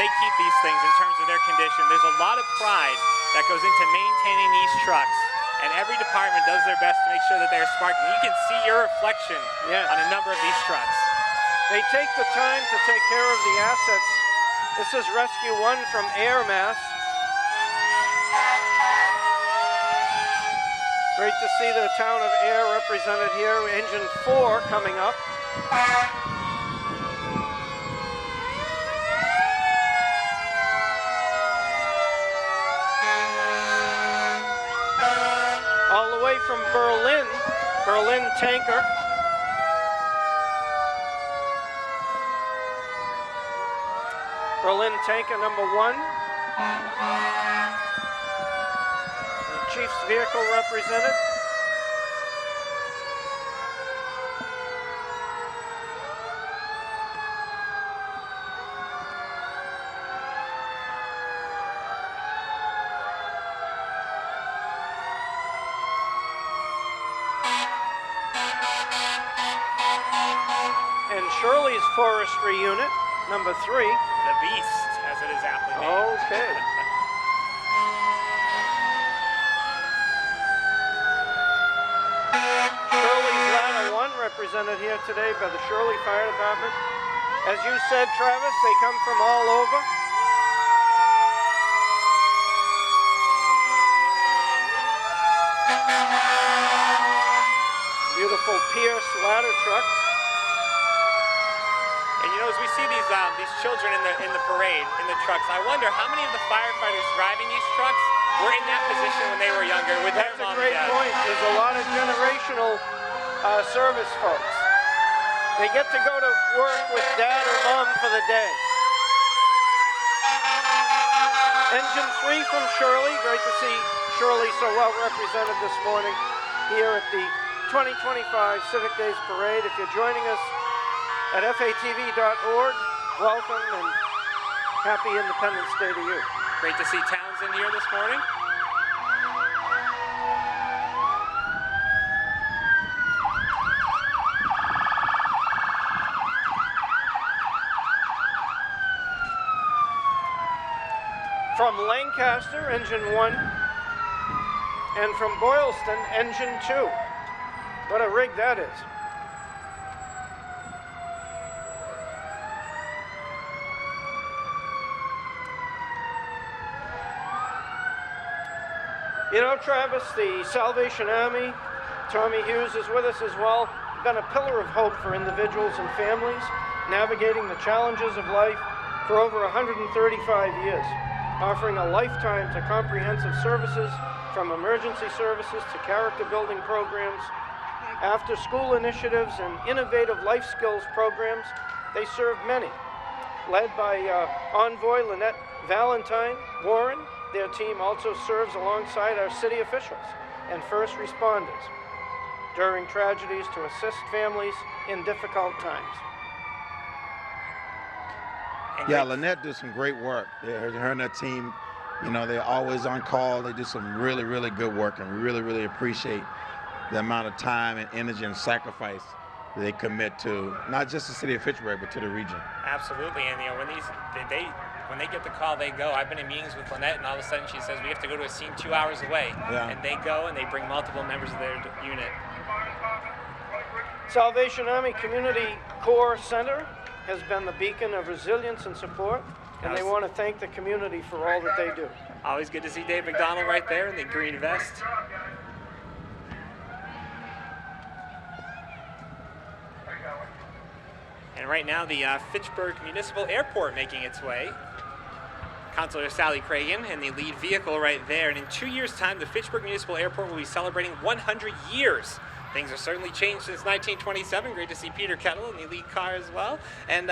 they keep these things in terms of their condition. There's a lot of pride that goes into maintaining these trucks, and every department does their best to make sure that they are sparkling. You can see your reflection on a number of these trucks. They take the time to take care of the assets. This is Rescue 1 from Air Mass. Great to see the town of Air represented here. Engine 4 coming up. All the way from Berlin tanker. Berlin tanker number 1. Chief's vehicle represented. And Shirley's forestry unit, number 3. The Beast, as it is aptly named. Okay. Represented here today by the Shirley Fire Department. As you said, Travis, they come from all over. Beautiful Pierce ladder truck. And you know, as we see these children in the parade, in the trucks, I wonder how many of the firefighters driving these trucks were in that position when they were younger with their mom and dad. That's a great point. There's a lot of generational service folks. They get to go to work with dad or mom for the day. Engine 3 from Shirley. Great to see Shirley so well represented this morning here at the 2025 Civic Days Parade. If you're joining us at fatv.org, welcome and happy Independence Day to you. Great to see Townsend here this morning. From Lancaster, Engine 1, and from Boylston, Engine 2. What a rig that is. You know, Travis, the Salvation Army, Tommy Hughes is with us as well. Been a pillar of hope for individuals and families, navigating the challenges of life for over 135 years. Offering a lifetime to comprehensive services, from emergency services to character building programs, after school initiatives and innovative life skills programs. They serve many. Led by Envoy Lynette Valentine Warren, their team also serves alongside our city officials and first responders during tragedies to assist families in difficult times. Yeah, Lynette does some great work. Her and her team, you know, they're always on call. They do some really, really good work, and we really, really appreciate the amount of time and energy and sacrifice that they commit to not just the city of Fitchburg, but to the region. Absolutely, and you know, when they get the call, they go. I've been in meetings with Lynette, and all of a sudden she says we have to go to a scene 2 hours away, and they go and they bring multiple members of their unit. Salvation Army Community Corps Center has been the beacon of resilience and support, and they want to thank the community for all that they do. Always good to see Dave McDonald right there in the green vest. And right now, the Fitchburg Municipal Airport making its way. Councilor Sally Cragen in the lead vehicle right there. And in 2 years' time, the Fitchburg Municipal Airport will be celebrating 100 years. Things have certainly changed since 1927. Great to see Peter Kettle in the lead car as well. And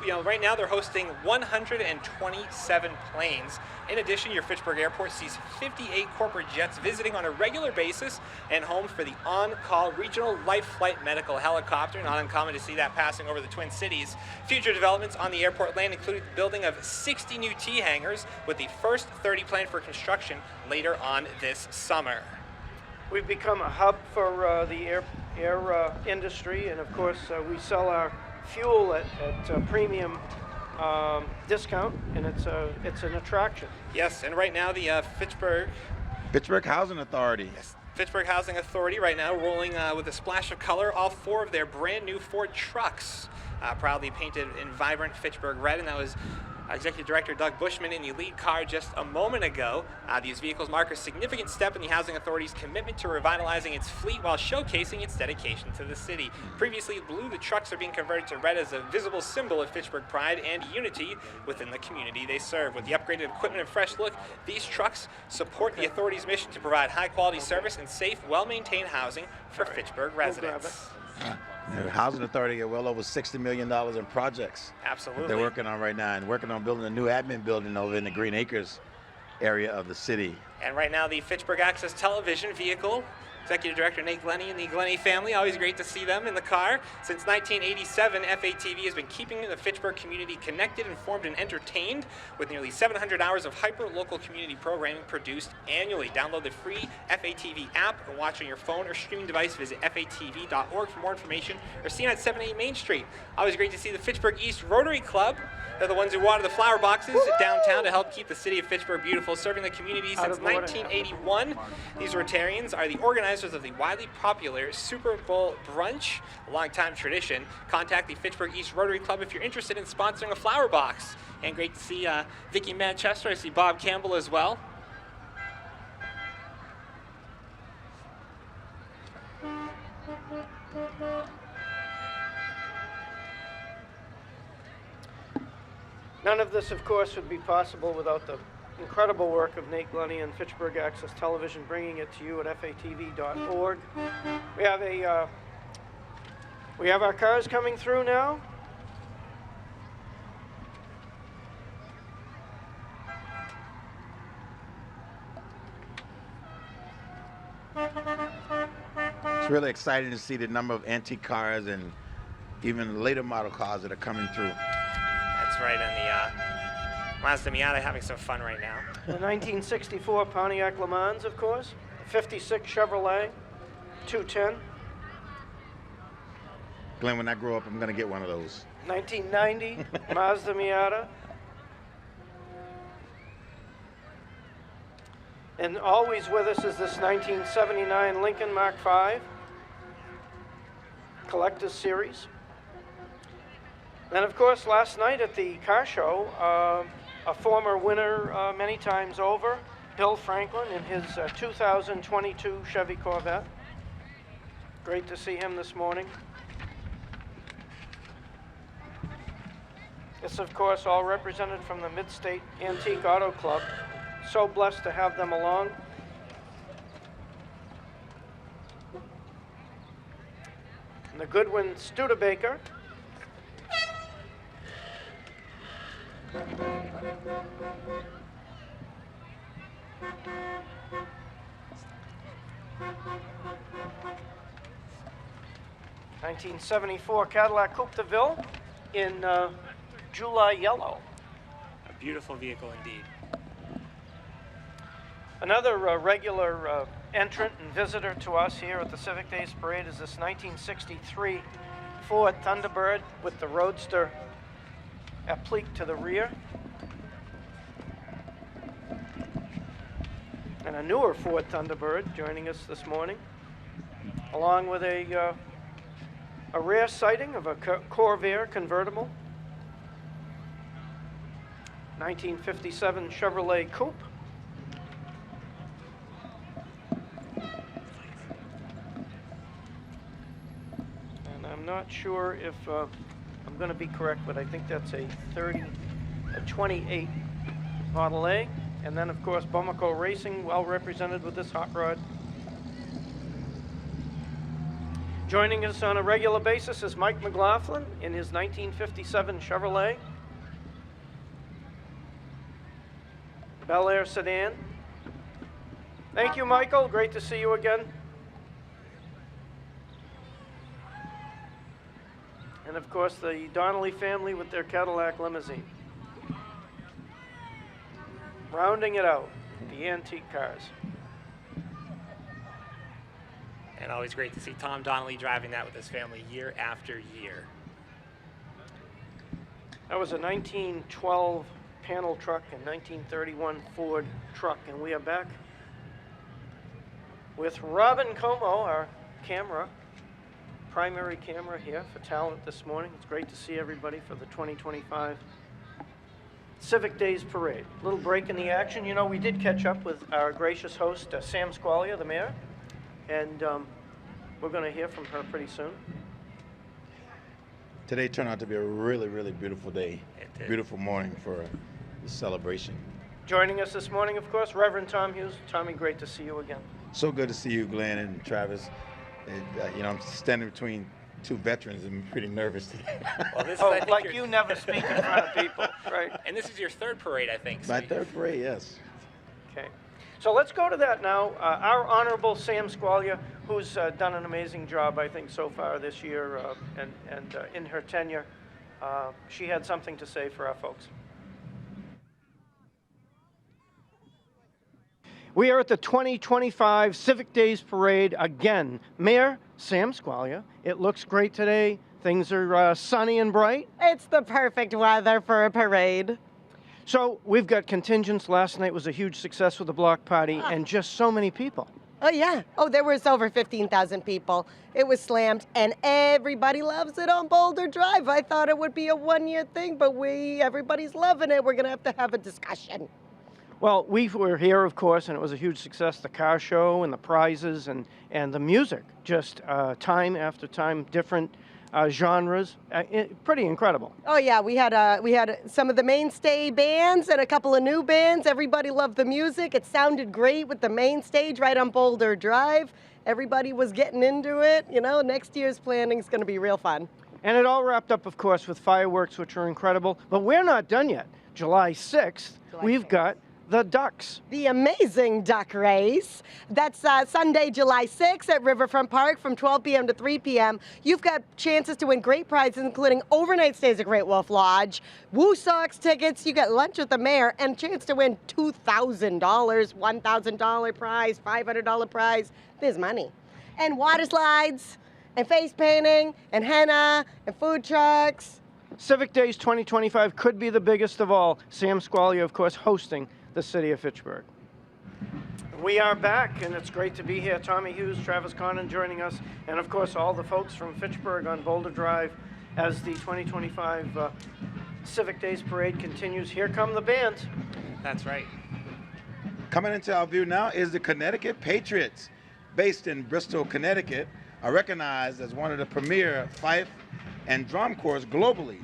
you know, right now they're hosting 127 planes. In addition, your Fitchburg Airport sees 58 corporate jets visiting on a regular basis and home for the on-call regional life flight medical helicopter. Not uncommon to see that passing over the Twin Cities. Future developments on the airport land include the building of 60 new T hangars, with the first 30 planned for construction later on this summer. We've become a hub for the air industry, and of course we sell our fuel at premium discount, and it's an attraction. Yes, and right now the Fitchburg Housing Authority. Yes, Fitchburg Housing Authority right now rolling with a splash of color, all 4 of their brand new Ford trucks, proudly painted in vibrant Fitchburg red, and that was Executive Director Doug Bushman in the lead car just a moment ago. These vehicles mark a significant step in the Housing Authority's commitment to revitalizing its fleet while showcasing its dedication to the city. Previously blue, the trucks are being converted to red as a visible symbol of Fitchburg pride and unity within the community they serve. With the upgraded equipment and fresh look, these trucks support the Authority's mission to provide high-quality service and safe, well-maintained housing for Fitchburg residents. The Housing Authority got well over $60 million in projects Absolutely. that they're working on right now, and working on building a new admin building over in the Green Acres area of the city. And right now, the Fitchburg Access Television vehicle, Executive Director Nate Glennie and the Glennie family, always great to see them in the car. Since 1987, FATV has been keeping the Fitchburg community connected, informed, and entertained with nearly 700 hours of hyper-local community programming produced annually. Download the free FATV app and watch on your phone or streaming device. Visit fatv.org for more information, or see them at 780 Main Street. Always great to see the Fitchburg East Rotary Club. They're the ones who water the flower boxes downtown to help keep the city of Fitchburg beautiful, serving the community since 1981. These Rotarians are the organizers of the widely popular Super Bowl brunch, a long-time tradition. Contact the Fitchburg East Rotary Club if you're interested in sponsoring a flower box. And great to see Vicki Manchester. I see Bob Campbell as well. None of this, of course, would be possible without the incredible work of Nate Glennie and Fitchburg Access Television, bringing it to you at fatv.org. We have our cars coming through now. It's really exciting to see the number of antique cars and even later model cars that are coming through. That's right, and the Mazda Miata having some fun right now. The 1964 Pontiac Le Mans, of course. 56 Chevrolet 210. Glenn, when I grow up, I'm going to get one of those. 1990 Mazda Miata. And always with us is this 1979 Lincoln Mark V Collector's Series. And of course, last night at the car show, a former winner many times over, Bill Franklin, in his 2022 Chevy Corvette. Great to see him this morning. This, of course, all represented from the Mid-State Antique Auto Club. So blessed to have them along. And the Goodwin Studebaker. '74 Cadillac Coupe de Ville in July yellow. A beautiful vehicle indeed. Another regular entrant and visitor to us here at the Civic Days Parade is this 1963 Ford Thunderbird with the Roadster applique to the rear. And a newer Ford Thunderbird joining us this morning, along with a rare sighting of a Corvair convertible, 1957 Chevrolet Coupe, and I'm not sure if I'm going to be correct, but I think that's a 28 Model A. And then, of course, Bumacco Racing, well represented with this hot rod. Joining us on a regular basis is Mike McLaughlin in his 1957 Chevrolet Bel Air sedan. Thank you, Michael. Great to see you again. And, of course, the Donnelly family with their Cadillac limousine. Rounding it out, the antique cars. And always great to see Tom Donnelly driving that with his family year after year. That was a 1912 panel truck and 1931 Ford truck. And we are back with Robin Como, our primary camera here for talent this morning. It's great to see everybody for the 2025 Civic Days Parade. A little break in the action. You know, we did catch up with our gracious host, Sam Squalia, the mayor, and we're going to hear from her pretty soon. Today turned out to be a really, really beautiful day. It did. Beautiful morning for the celebration. Joining us this morning, of course, Reverend Tom Hughes. Tommy, great to see you again. So good to see you, Glenn and Travis. And, I'm standing between two veterans and I'm pretty nervous today. Well, this Oh, is, like you never speak in front of people, right? And this is your third parade, I think. My third parade, yes. Okay. So let's go to that now. Our Honorable Sam Squalia, who's done an amazing job, I think, so far this year, and in her tenure, she had something to say for our folks. We are at the 2025 Civic Days Parade again. Mayor Sam Squalia, it looks great today. Things are sunny and bright. It's the perfect weather for a parade. So we've got contingents. Last night was a huge success with the block party and just so many people. Oh, yeah. Oh, there was over 15,000 people. It was slammed, and everybody loves it on Boulder Drive. I thought it would be a one-year thing, but everybody's loving it. We're going to have a discussion. Well, we were here, of course, and it was a huge success. The car show and the prizes and the music, just time after time, different genres, pretty incredible. Oh, yeah, we had some of the mainstay bands and a couple of new bands. Everybody loved the music. It sounded great with the main stage right on Boulder Drive. Everybody was getting into it. You know, next year's planning is going to be real fun. And it all wrapped up, of course, with fireworks, which are incredible. But we're not done yet. July 6th, we've got the Ducks. The amazing duck race. That's Sunday, July 6th at Riverfront Park from 12 p.m. to 3 p.m. You've got chances to win great prizes, including overnight stays at Great Wolf Lodge, Woo Sox tickets, you get lunch with the mayor, and a chance to win $2,000, $1,000 prize, $500 prize. There's money. And water slides, and face painting, and henna, and food trucks. Civic Days 2025 could be the biggest of all. Sam Squalia, of course, hosting the city of Fitchburg. We are back, and it's great to be here. Tommy Hughes, Travis Connon joining us, and of course all the folks from Fitchburg on Boulder Drive as the 2025 Civic Days Parade continues. Here come the bands. That's right. Coming into our view now is the Connecticut Patriots. Based in Bristol, Connecticut, are recognized as one of the premier fife and drum corps globally.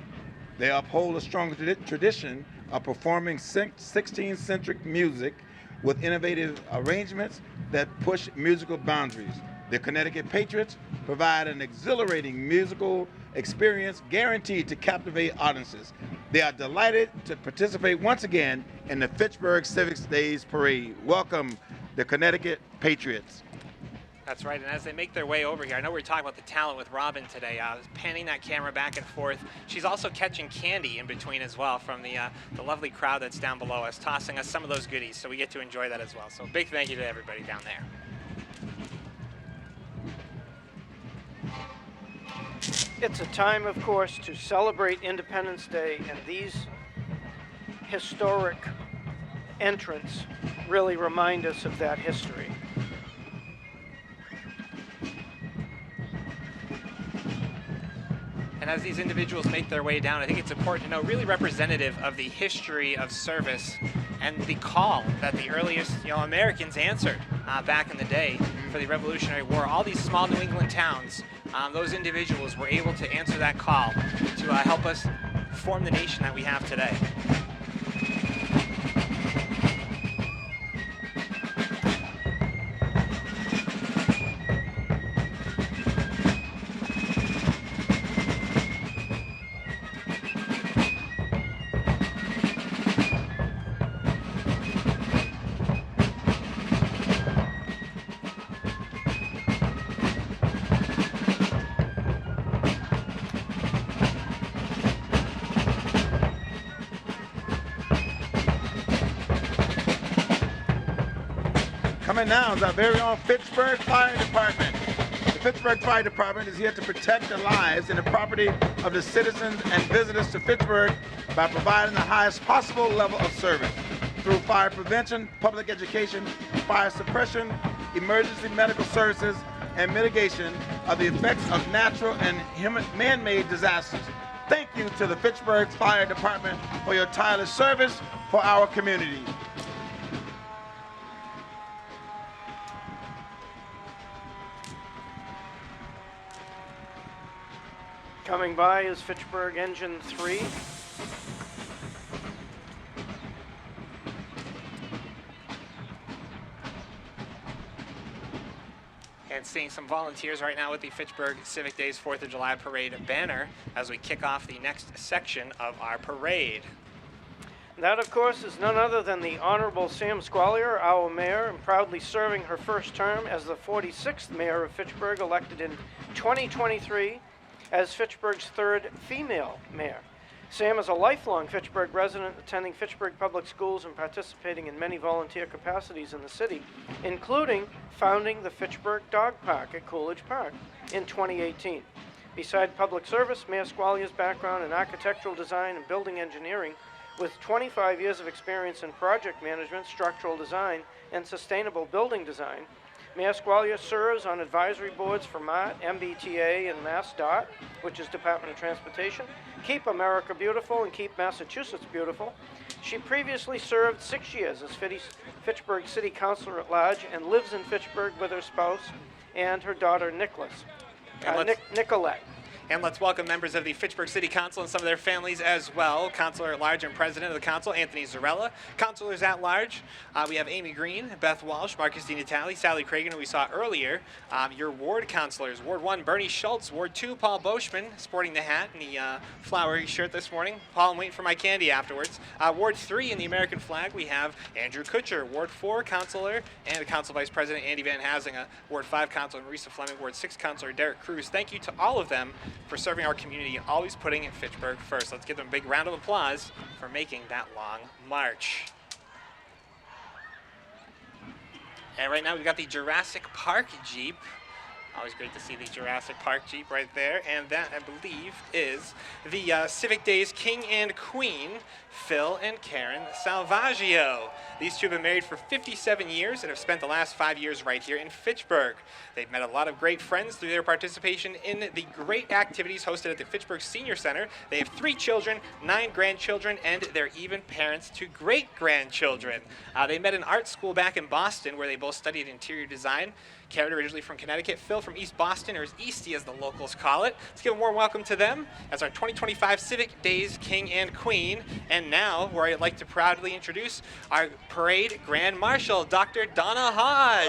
They uphold a strong tradition of performing 16th century music with innovative arrangements that push musical boundaries. The Connecticut Patriots provide an exhilarating musical experience guaranteed to captivate audiences. They are delighted to participate once again in the Fitchburg Civic Days Parade. Welcome, the Connecticut Patriots. That's right, and as they make their way over here, I know we were talking about the talent with Robin today, panning that camera back and forth. She's also catching candy in between as well from the lovely crowd that's down below us, tossing us some of those goodies, so we get to enjoy that as well. So big thank you to everybody down there. It's a time, of course, to celebrate Independence Day, and these historic entrants really remind us of that history. And as these individuals make their way down, I think it's important to know, really representative of the history of service and the call that the earliest Americans answered back in the day for the Revolutionary War. All these small New England towns, those individuals were able to answer that call to help us form the nation that we have today. Coming now is our very own Fitchburg Fire Department. The Fitchburg Fire Department is here to protect the lives and the property of the citizens and visitors to Fitchburg by providing the highest possible level of service through fire prevention, public education, fire suppression, emergency medical services, and mitigation of the effects of natural and man-made disasters. Thank you to the Fitchburg Fire Department for your tireless service for our community. Coming by is Fitchburg Engine 3. And seeing some volunteers right now with the Fitchburg Civic Days 4th of July Parade banner as we kick off the next section of our parade. That, of course, is none other than the Honorable Sam Squallier, our mayor, and proudly serving her first term as the 46th mayor of Fitchburg, elected in 2023 as Fitchburg's third female mayor. Sam is a lifelong Fitchburg resident, attending Fitchburg Public Schools and participating in many volunteer capacities in the city, including founding the Fitchburg Dog Park at Coolidge Park in 2018. Beside public service, Mayor Squallier's background in architectural design and building engineering, with 25 years of experience in project management, structural design, and sustainable building design, Mayor Squallier serves on advisory boards for MART, MBTA, and MassDOT, which is Department of Transportation, Keep America Beautiful and Keep Massachusetts Beautiful. She previously served 6 years as Fitchburg City Councilor at Large and lives in Fitchburg with her spouse and her daughter, Nicolette. And let's welcome members of the Fitchburg City Council and some of their families as well. Councilor at Large and President of the Council, Anthony Zarella. Councilors at Large, we have Amy Green, Beth Walsh, Marcus Dinatale, Sally Cragen, who we saw earlier. Your ward councilors, Ward 1, Bernie Schultz, Ward 2, Paul Boschman, sporting the hat and the flowery shirt this morning. Paul, I'm waiting for my candy afterwards. Ward 3 in the American flag, we have Andrew Kutcher. Ward 4, Councilor and Council Vice President Andy Van Hazinga. Ward 5, Councilor Marisa Fleming. Ward 6, Councilor Derek Cruz. Thank you to all of them for serving our community and always putting Fitchburg first. Let's give them a big round of applause for making that long march. And right now we've got the Jurassic Park Jeep. Always great to see the Jurassic Park Jeep right there. And that, I believe, is the Civic Days King and Queen, Phil and Karen Salvaggio. These two have been married for 57 years and have spent the last 5 years right here in Fitchburg. They've met a lot of great friends through their participation in the great activities hosted at the Fitchburg Senior Center. They have 3 children, 9 grandchildren, and they're even parents to great-grandchildren. They met in art school back in Boston, where they both studied interior design. Karen originally from Connecticut, Phil from East Boston, or as Eastie as the locals call it. Let's give a warm welcome to them as our 2025 Civic Days King and Queen. And now, where I'd like to proudly introduce our parade Grand Marshal, Dr. Donna Hodge.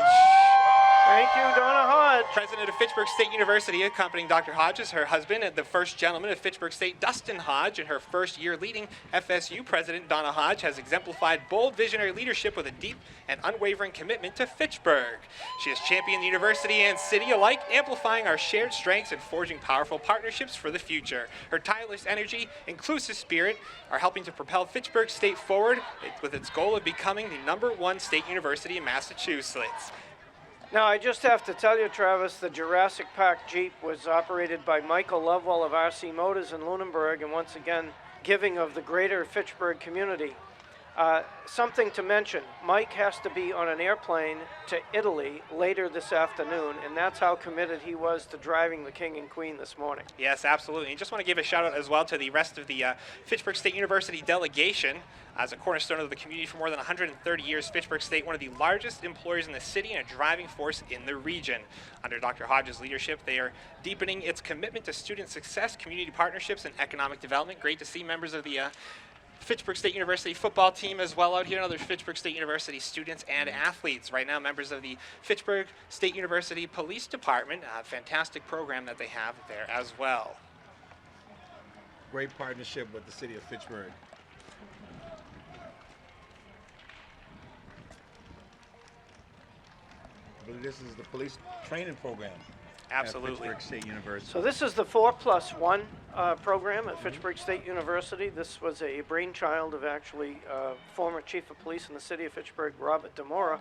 Thank you, Donna Hodge. President of Fitchburg State University, accompanying Dr. Hodge is her husband and the first gentleman of Fitchburg State, Dustin Hodge. In her first year leading FSU, President Donna Hodge has exemplified bold visionary leadership with a deep and unwavering commitment to Fitchburg. She has championed the university and city alike, amplifying our shared strengths and forging powerful partnerships for the future. Her tireless energy, inclusive spirit are helping to propel Fitchburg State forward with its goal of becoming the #1 state university in Massachusetts. Now, I just have to tell you, Travis, the Jurassic Park Jeep was operated by Michael Lovewell of RC Motors in Lunenburg, and once again, giving of the greater Fitchburg community. Something to mention, Mike has to be on an airplane to Italy later this afternoon, and that's how committed he was to driving the King and Queen this morning. Yes, absolutely. And just want to give a shout out as well to the rest of the Fitchburg State University delegation. As a cornerstone of the community for more than 130 years, Fitchburg State, one of the largest employers in the city and a driving force in the region. Under Dr. Hodges' leadership, they are deepening its commitment to student success, community partnerships, and economic development. Great to see members of the Fitchburg State University football team as well out here, and other Fitchburg State University students and athletes. Right now, members of the Fitchburg State University Police Department, a fantastic program that they have there as well. Great partnership with the city of Fitchburg. I believe this is the police training program. Absolutely. At Fitchburg State University. So this is the 4+1 program at Fitchburg State University. This was a brainchild of actually former chief of police in the city of Fitchburg, Robert DeMora,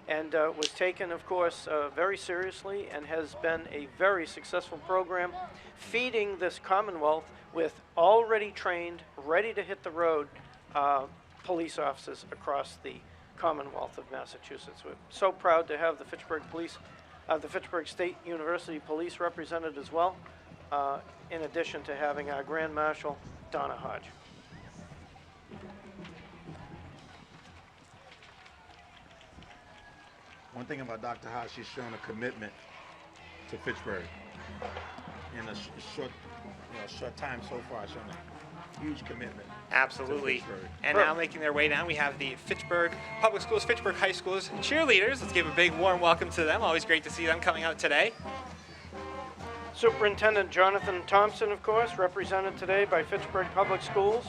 and was taken, of course, very seriously and has been a very successful program, feeding this Commonwealth with already trained, ready to hit the road police officers across the Commonwealth of Massachusetts. We're so proud to have the Fitchburg State University Police represented as well, in addition to having our Grand Marshal, Donna Hodge. One thing about Dr. Hodge, she's shown a commitment to Fitchburg. In a short time so far, shown a huge commitment. Absolutely. To Fitchburg. And now making their way down, we have the Fitchburg Public Schools, Fitchburg High Schools cheerleaders. Let's give a big warm welcome to them. Always great to see them coming out today. Superintendent Jonathan Thompson, of course, represented today by Fitchburg Public Schools,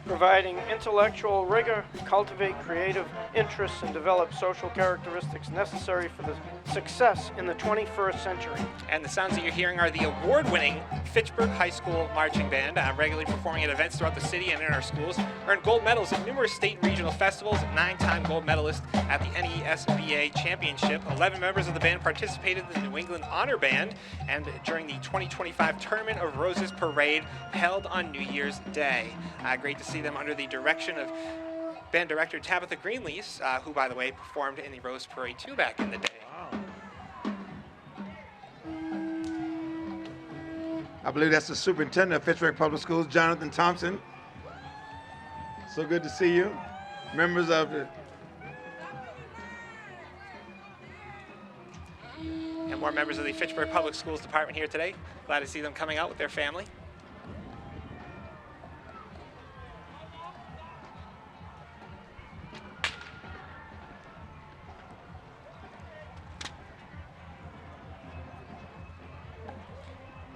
providing intellectual rigor, cultivate creative interests, and develop social characteristics necessary for the success in the 21st century. And the sounds that you're hearing are the award-winning Fitchburg High School Marching Band, regularly performing at events throughout the city and in our schools, earned gold medals at numerous state and regional festivals, 9-time gold medalist at the NESBA Championship. 11 members of the band participated in the New England Honor Band, and during the 2025 Tournament of Roses Parade held on New Year's Day. Great to see them under the direction of band director Tabitha Greenlease, who, by the way, performed in the Rose Parade too back in the day. Wow. I believe that's the superintendent of Fitchburg Public Schools, Jonathan Thompson. So good to see you. Members of the... And more members of the Fitchburg Public Schools Department here today. Glad to see them coming out with their family.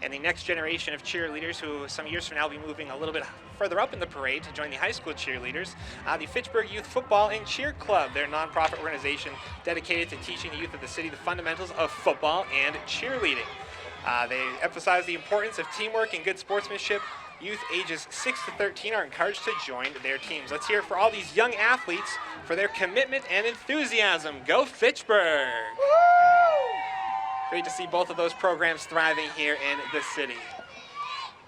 And the next generation of cheerleaders, who some years from now will be moving a little bit further up in the parade to join the high school cheerleaders, the Fitchburg Youth Football and Cheer Club, their nonprofit organization dedicated to teaching the youth of the city the fundamentals of football and cheerleading. They emphasize the importance of teamwork and good sportsmanship. Youth ages 6 to 13 are encouraged to join their teams. Let's hear it for all these young athletes for their commitment and enthusiasm. Go Fitchburg! Great to see both of those programs thriving here in the city.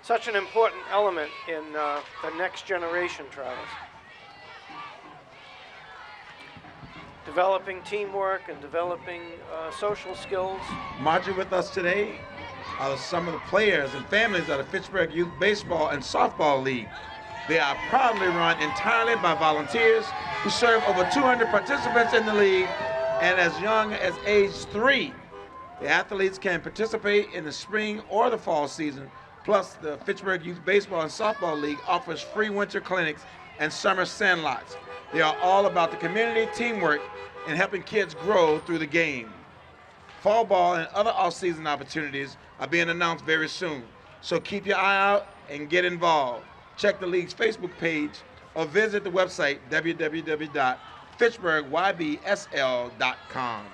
Such an important element in the next generation, Travis. Developing teamwork and developing social skills. Marching with us today are some of the players and families of the Fitchburg Youth Baseball and Softball League. They are proudly run entirely by volunteers who serve over 200 participants in the league, and as young as age 3. The athletes can participate in the spring or the fall season. Plus, the Fitchburg Youth Baseball and Softball League offers free winter clinics and summer sandlots. They are all about the community, teamwork, and helping kids grow through the game. Fall ball and other off-season opportunities are being announced very soon, so keep your eye out and get involved. Check the league's Facebook page or visit the website www.fitchburgybsl.com.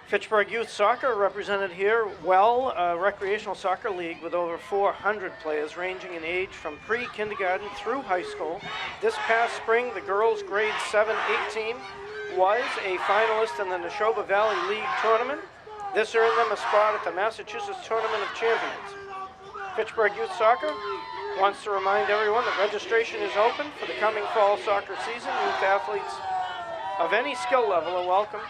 Fitchburg Youth Soccer represented here well, a recreational soccer league with over 400 players ranging in age from pre-kindergarten through high school. This past spring, the girls' grade 7-8 team was a finalist in the Neshoba Valley League tournament. This earned them a spot at the Massachusetts Tournament of Champions. Fitchburg Youth Soccer wants to remind everyone that registration is open for the coming fall soccer season. Youth athletes of any skill level are welcome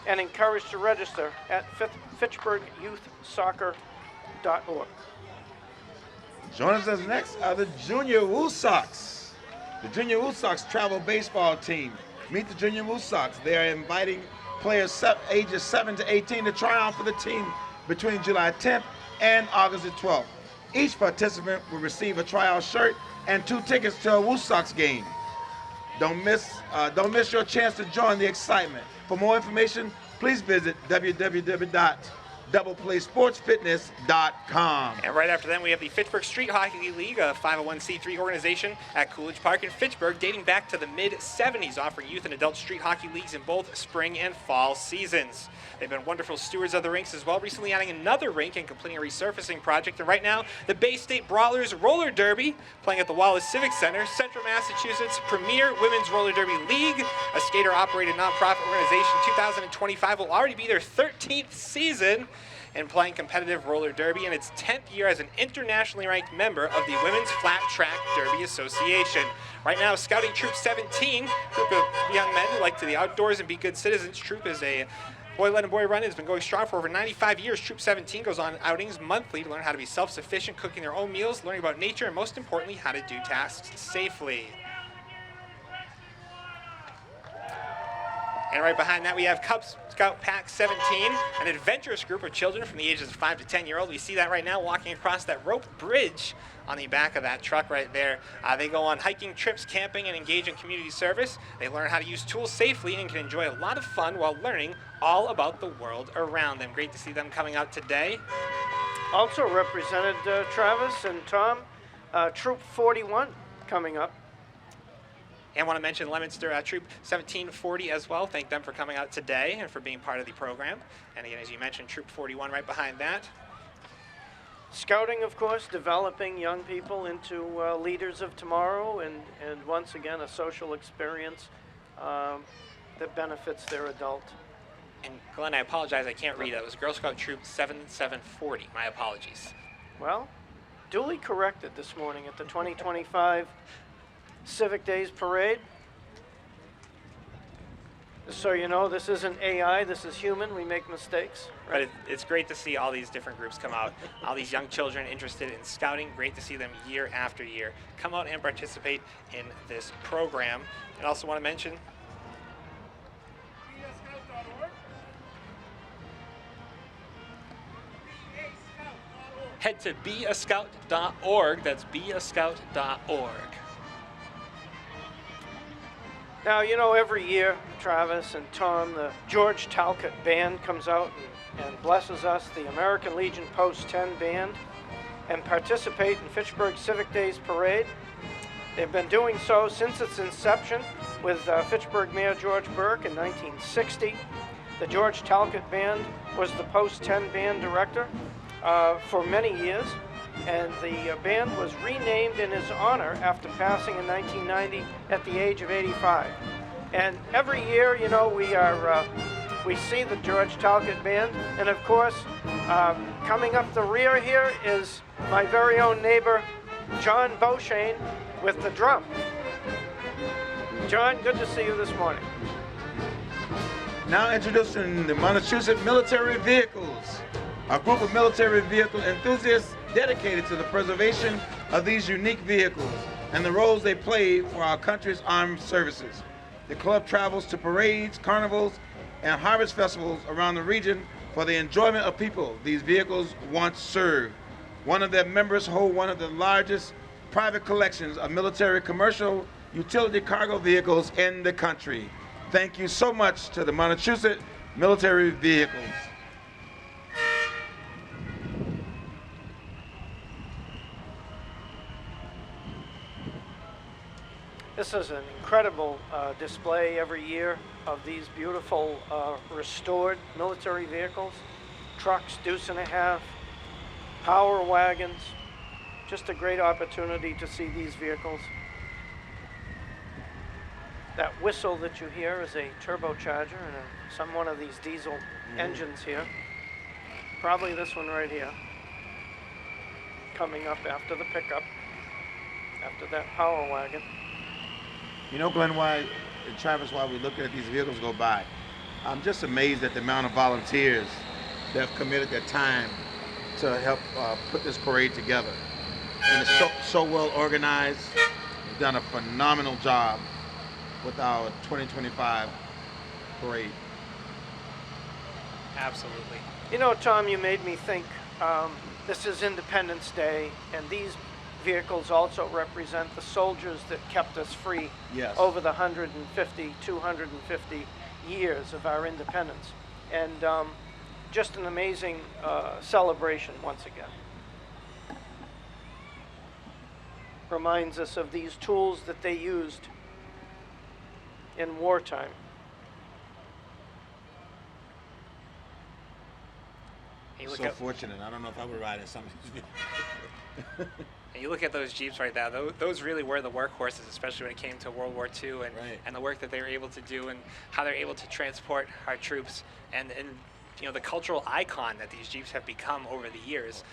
and encouraged to register at fitchburgyouthsoccer.org. Joining us next are the Junior Woo Sox. The Junior Woo Sox travel baseball team. Meet the Junior Woo Sox. They are inviting players ages 7 to 18 to try out for the team between July 10th and August the 12th. Each participant will receive a tryout shirt and 2 tickets to a Woo Sox game. Don't miss your chance to join the excitement. For more information, please visit www.doubleplaysportsfitness.com. And right after them, we have the Fitchburg Street Hockey League, a 501c3 organization at Coolidge Park in Fitchburg, dating back to the mid-'70s, offering youth and adult street hockey leagues in both spring and fall seasons. They've been wonderful stewards of the rinks as well, recently adding another rink and completing a resurfacing project. And right now, the Bay State Brawlers Roller Derby, playing at the Wallace Civic Center, Central Massachusetts' premier women's roller derby league, a skater-operated nonprofit organization. 2025 will already be their 13th season in playing competitive roller derby and its 10th year as an internationally ranked member of the Women's Flat Track Derby Association. Right now, Scouting Troop 17, group of young men who like to the outdoors and be good citizens. Troop is a boy-led and boy-run. Has been going strong for over 95 years. Troop 17 goes on outings monthly to learn how to be self-sufficient, cooking their own meals, learning about nature, and most importantly, how to do tasks safely. And right behind that, we have Cub Scout Pack 17, an adventurous group of children from the ages of 5 to 10-year-old. We see that right now walking across that rope bridge on the back of that truck right there. They go on hiking trips, camping, and engage in community service. They learn how to use tools safely and can enjoy a lot of fun while learning all about the world around them. Great to see them coming out today. Also represented Travis and Tom, Troop 41 coming up. And want to mention Leominster Troop 1740 as well. Thank them for coming out today and for being part of the program. And again, as you mentioned, Troop 41 right behind that. Scouting, of course, developing young people into leaders of tomorrow, and once again, a social experience that benefits their adult. And Glenn, I apologize, I can't read that. It was Girl Scout Troop 7740. My apologies. Well, duly corrected this morning at the 2025 Civic Days Parade. So you know, this isn't AI, this is human. We make mistakes. Right? But it's great to see all these different groups come out, all these young children interested in scouting. Great to see them year after year come out and participate in this program. And also want to mention head to beascout.org. That's beascout.org. Now, you know, every year, Travis and Tom, the George Talcott Band comes out and blesses us, the American Legion Post 10 Band, and participate in Fitchburg Civic Days Parade. They've been doing so since its inception with Fitchburg Mayor George Burke in 1960. The George Talcott Band was the Post 10 Band director for many years, and the band was renamed in his honor after passing in 1990 at the age of 85. And every year, you know, we see the George Talcott Band, and of course, coming up the rear here is my very own neighbor, John Beauchesne, with the drum. John, good to see you this morning. Now introducing the Massachusetts Military Vehicles, a group of military vehicle enthusiasts dedicated to the preservation of these unique vehicles and the roles they play for our country's armed services. The club travels to parades, carnivals, and harvest festivals around the region for the enjoyment of people these vehicles once served. One of their members hold one of the largest private collections of military, commercial, utility cargo vehicles in the country. Thank you so much to the Massachusetts Military Vehicles. This is an incredible display every year of these beautiful restored military vehicles, trucks, deuce and a half, power wagons. Just a great opportunity to see these vehicles. That whistle that you hear is a turbocharger and one of these diesel engines here. Probably this one right here. Coming up after the pickup, after that power wagon. You know, Glenn, and Travis, while we look at these vehicles go by, I'm just amazed at the amount of volunteers that have committed their time to help put this parade together. And it's so well organized. You've done a phenomenal job with our 2025 parade. Absolutely. You know, Tom, you made me think, this is Independence Day, and these vehicles also represent the soldiers that kept us free over the 150, 250 years of our independence. And just an amazing celebration once again. Reminds us of these tools that they used in wartime. So fortunate. I don't know if I would ride in some of these vehicles. And you look at those Jeeps right now, those really were the workhorses, especially when it came to World War II and the work that they were able to do and how they're able to transport our troops and you know, the cultural icon that these Jeeps have become over the years,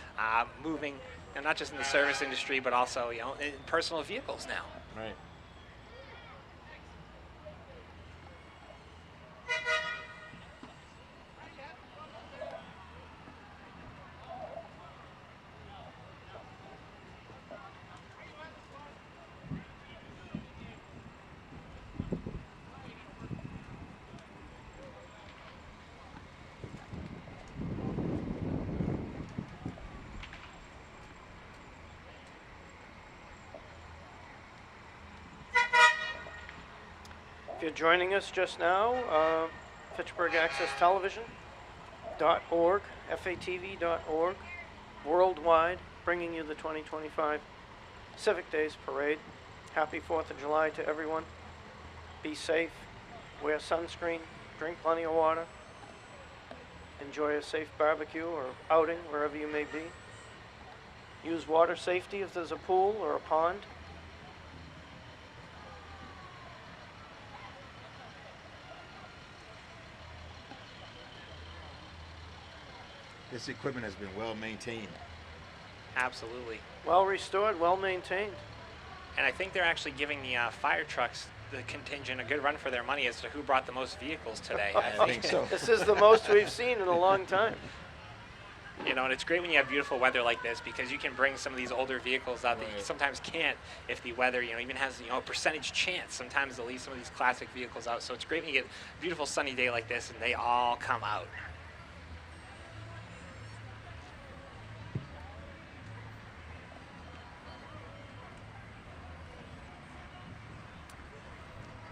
moving, you know, not just in the service industry, but also, you know, in personal vehicles now. Right. If you're joining us just now, Fitchburg Access Television.org, fatv.org, worldwide, bringing you the 2025 Civic Days Parade. Happy 4th of July to everyone. Be safe, wear sunscreen, drink plenty of water, enjoy a safe barbecue or outing wherever you may be. Use water safety if there's a pool or a pond. This equipment has been well maintained. Absolutely. Well restored, well maintained. And I think they're actually giving the fire trucks, the contingent, a good run for their money as to who brought the most vehicles today. I think so. This is the most we've seen in a long time. You know, and it's great when you have beautiful weather like this because you can bring some of these older vehicles out that you sometimes can't if the weather, you know, even has, you know, a percentage chance. Sometimes they'll leave some of these classic vehicles out. So it's great when you get a beautiful sunny day like this and they all come out.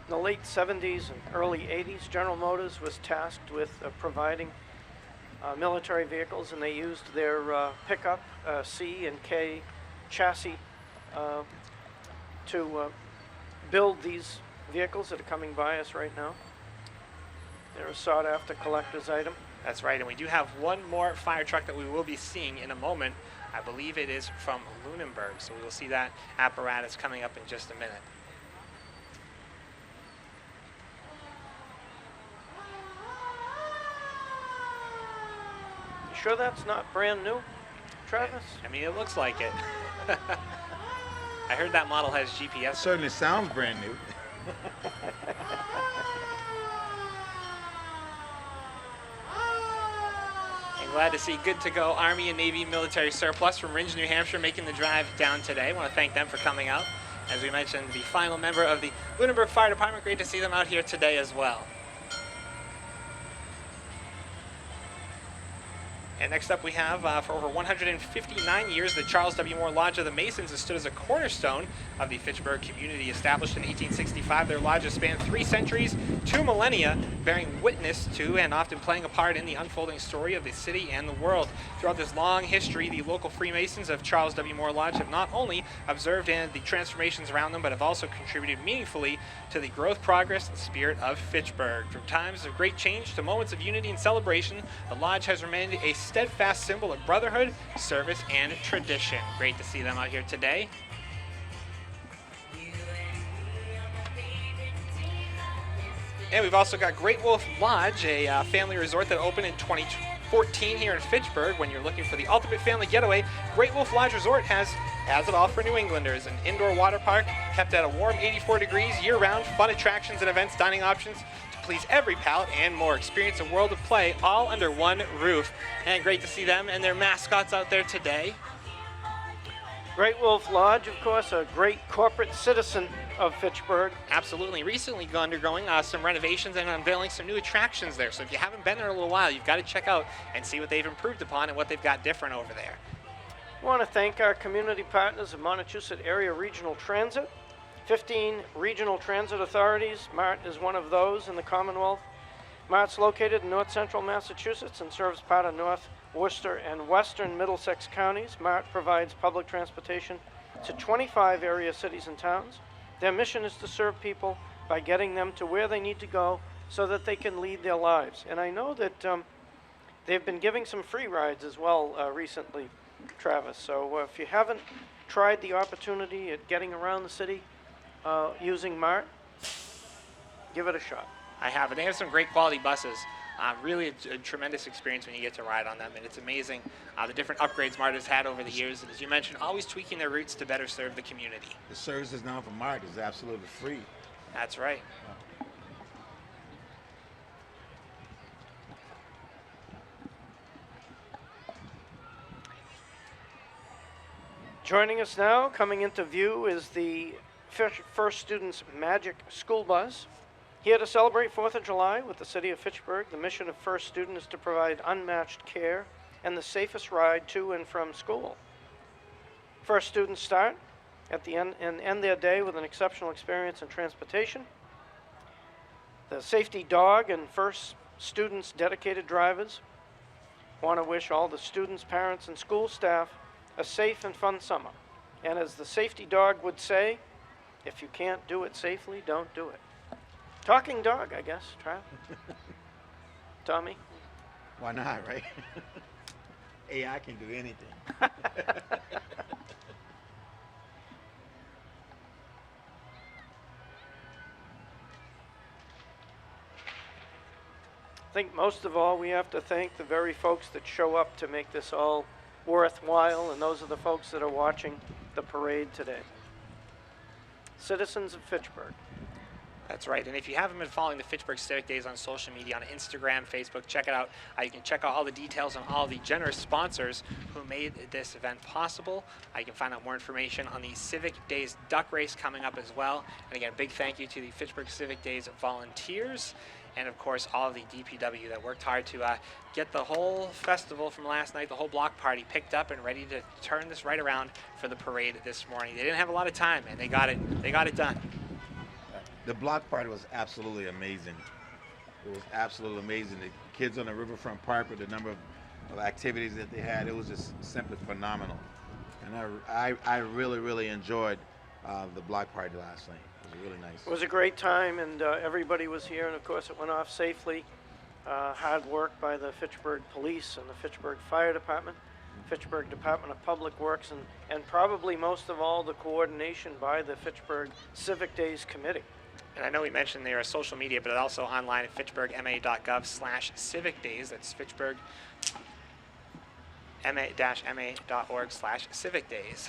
In the late 70s and early 80s, General Motors was tasked with providing military vehicles, and they used their pickup C and K chassis to build these vehicles that are coming by us right now. They're a sought-after collector's item. That's right, and we do have one more fire truck that we will be seeing in a moment. I believe it is from Lunenburg, so we will see that apparatus coming up in just a minute. Sure that's not brand new, Travis? I mean, it looks like it. I heard that model has GPS. It certainly sounds brand new. And glad to see good to go Army and Navy military surplus from Rindge, New Hampshire, making the drive down today. I want to thank them for coming out. As we mentioned, the final member of the Lunenburg Fire Department. Great to see them out here today as well. And next up we have, for over 159 years, the Charles W. Moore Lodge of the Masons has stood as a cornerstone of the Fitchburg community. Established in 1865, their lodge has spanned 3 centuries, 2 millennia, bearing witness to and often playing a part in the unfolding story of the city and the world. Throughout this long history, the local Freemasons of Charles W. Moore Lodge have not only observed the transformations around them, but have also contributed meaningfully to the growth, progress, and spirit of Fitchburg. From times of great change to moments of unity and celebration, the lodge has remained a steadfast symbol of brotherhood, service, and tradition. Great to see them out here today. And we've also got Great Wolf Lodge, a family resort that opened in 2014 here in Fitchburg. When you're looking for the ultimate family getaway, Great Wolf Lodge Resort has it all for New Englanders. An indoor water park kept at a warm 84 degrees year-round, fun attractions and events, dining options to please every palate, and more. Experience a world of play all under one roof. And great to see them and their mascots out there today. Great Wolf Lodge, of course, a great corporate citizen of Fitchburg. Absolutely. Recently undergoing some renovations and unveiling some new attractions there. So if you haven't been there in a little while, you've got to check out and see what they've improved upon and what they've got different over there. I want to thank our community partners of Montechusett Area Regional Transit. 15 regional transit authorities. MART is one of those in the Commonwealth. MART's located in north central Massachusetts and serves part of North Worcester and western Middlesex counties. MART provides public transportation to 25 area cities and towns. Their mission is to serve people by getting them to where they need to go so that they can lead their lives. And I know that they've been giving some free rides as well recently, Travis. So if you haven't tried the opportunity at getting around the city using MART, give it a shot. I have, and they have some great quality buses. Really a tremendous experience when you get to ride on them, and it's amazing the different upgrades MART has had over the years, and as you mentioned, always tweaking their routes to better serve the community. The services now for MART is absolutely free. That's right. Joining us now, coming into view, is the First Students Magic School Bus. Here to celebrate 4th of July with the city of Fitchburg, the mission of First Student is to provide unmatched care and the safest ride to and from school. First students start at the end and end their day with an exceptional experience in transportation. The safety dog and First Students dedicated drivers want to wish all the students, parents, and school staff a safe and fun summer. And as the safety dog would say, if you can't do it safely, don't do it. Talking dog, I guess, Trav. Tommy? Why not, right? AI can do anything. I think most of all, we have to thank the very folks that show up to make this all worthwhile, and those are the folks that are watching the parade today. Citizens of Fitchburg. That's right, and if you haven't been following the Fitchburg Civic Days on social media, on Instagram, Facebook, check it out. You can check out all the details on all the generous sponsors who made this event possible. You can find out more information on the Civic Days Duck Race coming up as well. And again, a big thank you to the Fitchburg Civic Days volunteers, and of course all of the DPW that worked hard to get the whole festival from last night, the whole block party, picked up and ready to turn this right around for the parade this morning. They didn't have a lot of time, and they got it done. The block party was absolutely amazing. It was absolutely amazing. The kids on the Riverfront Park with the number of activities that they had, it was just simply phenomenal. And I really, really enjoyed the block party last night. It was really nice. It was a great time, and everybody was here, and of course it went off safely. Hard work by the Fitchburg Police and the Fitchburg Fire Department, Fitchburg Department of Public Works, and probably most of all the coordination by the Fitchburg Civic Days Committee. And I know we mentioned they are social media, but also online at fitchburgma.gov/civicdays. That's fitchburgma-ma.org/civicdays.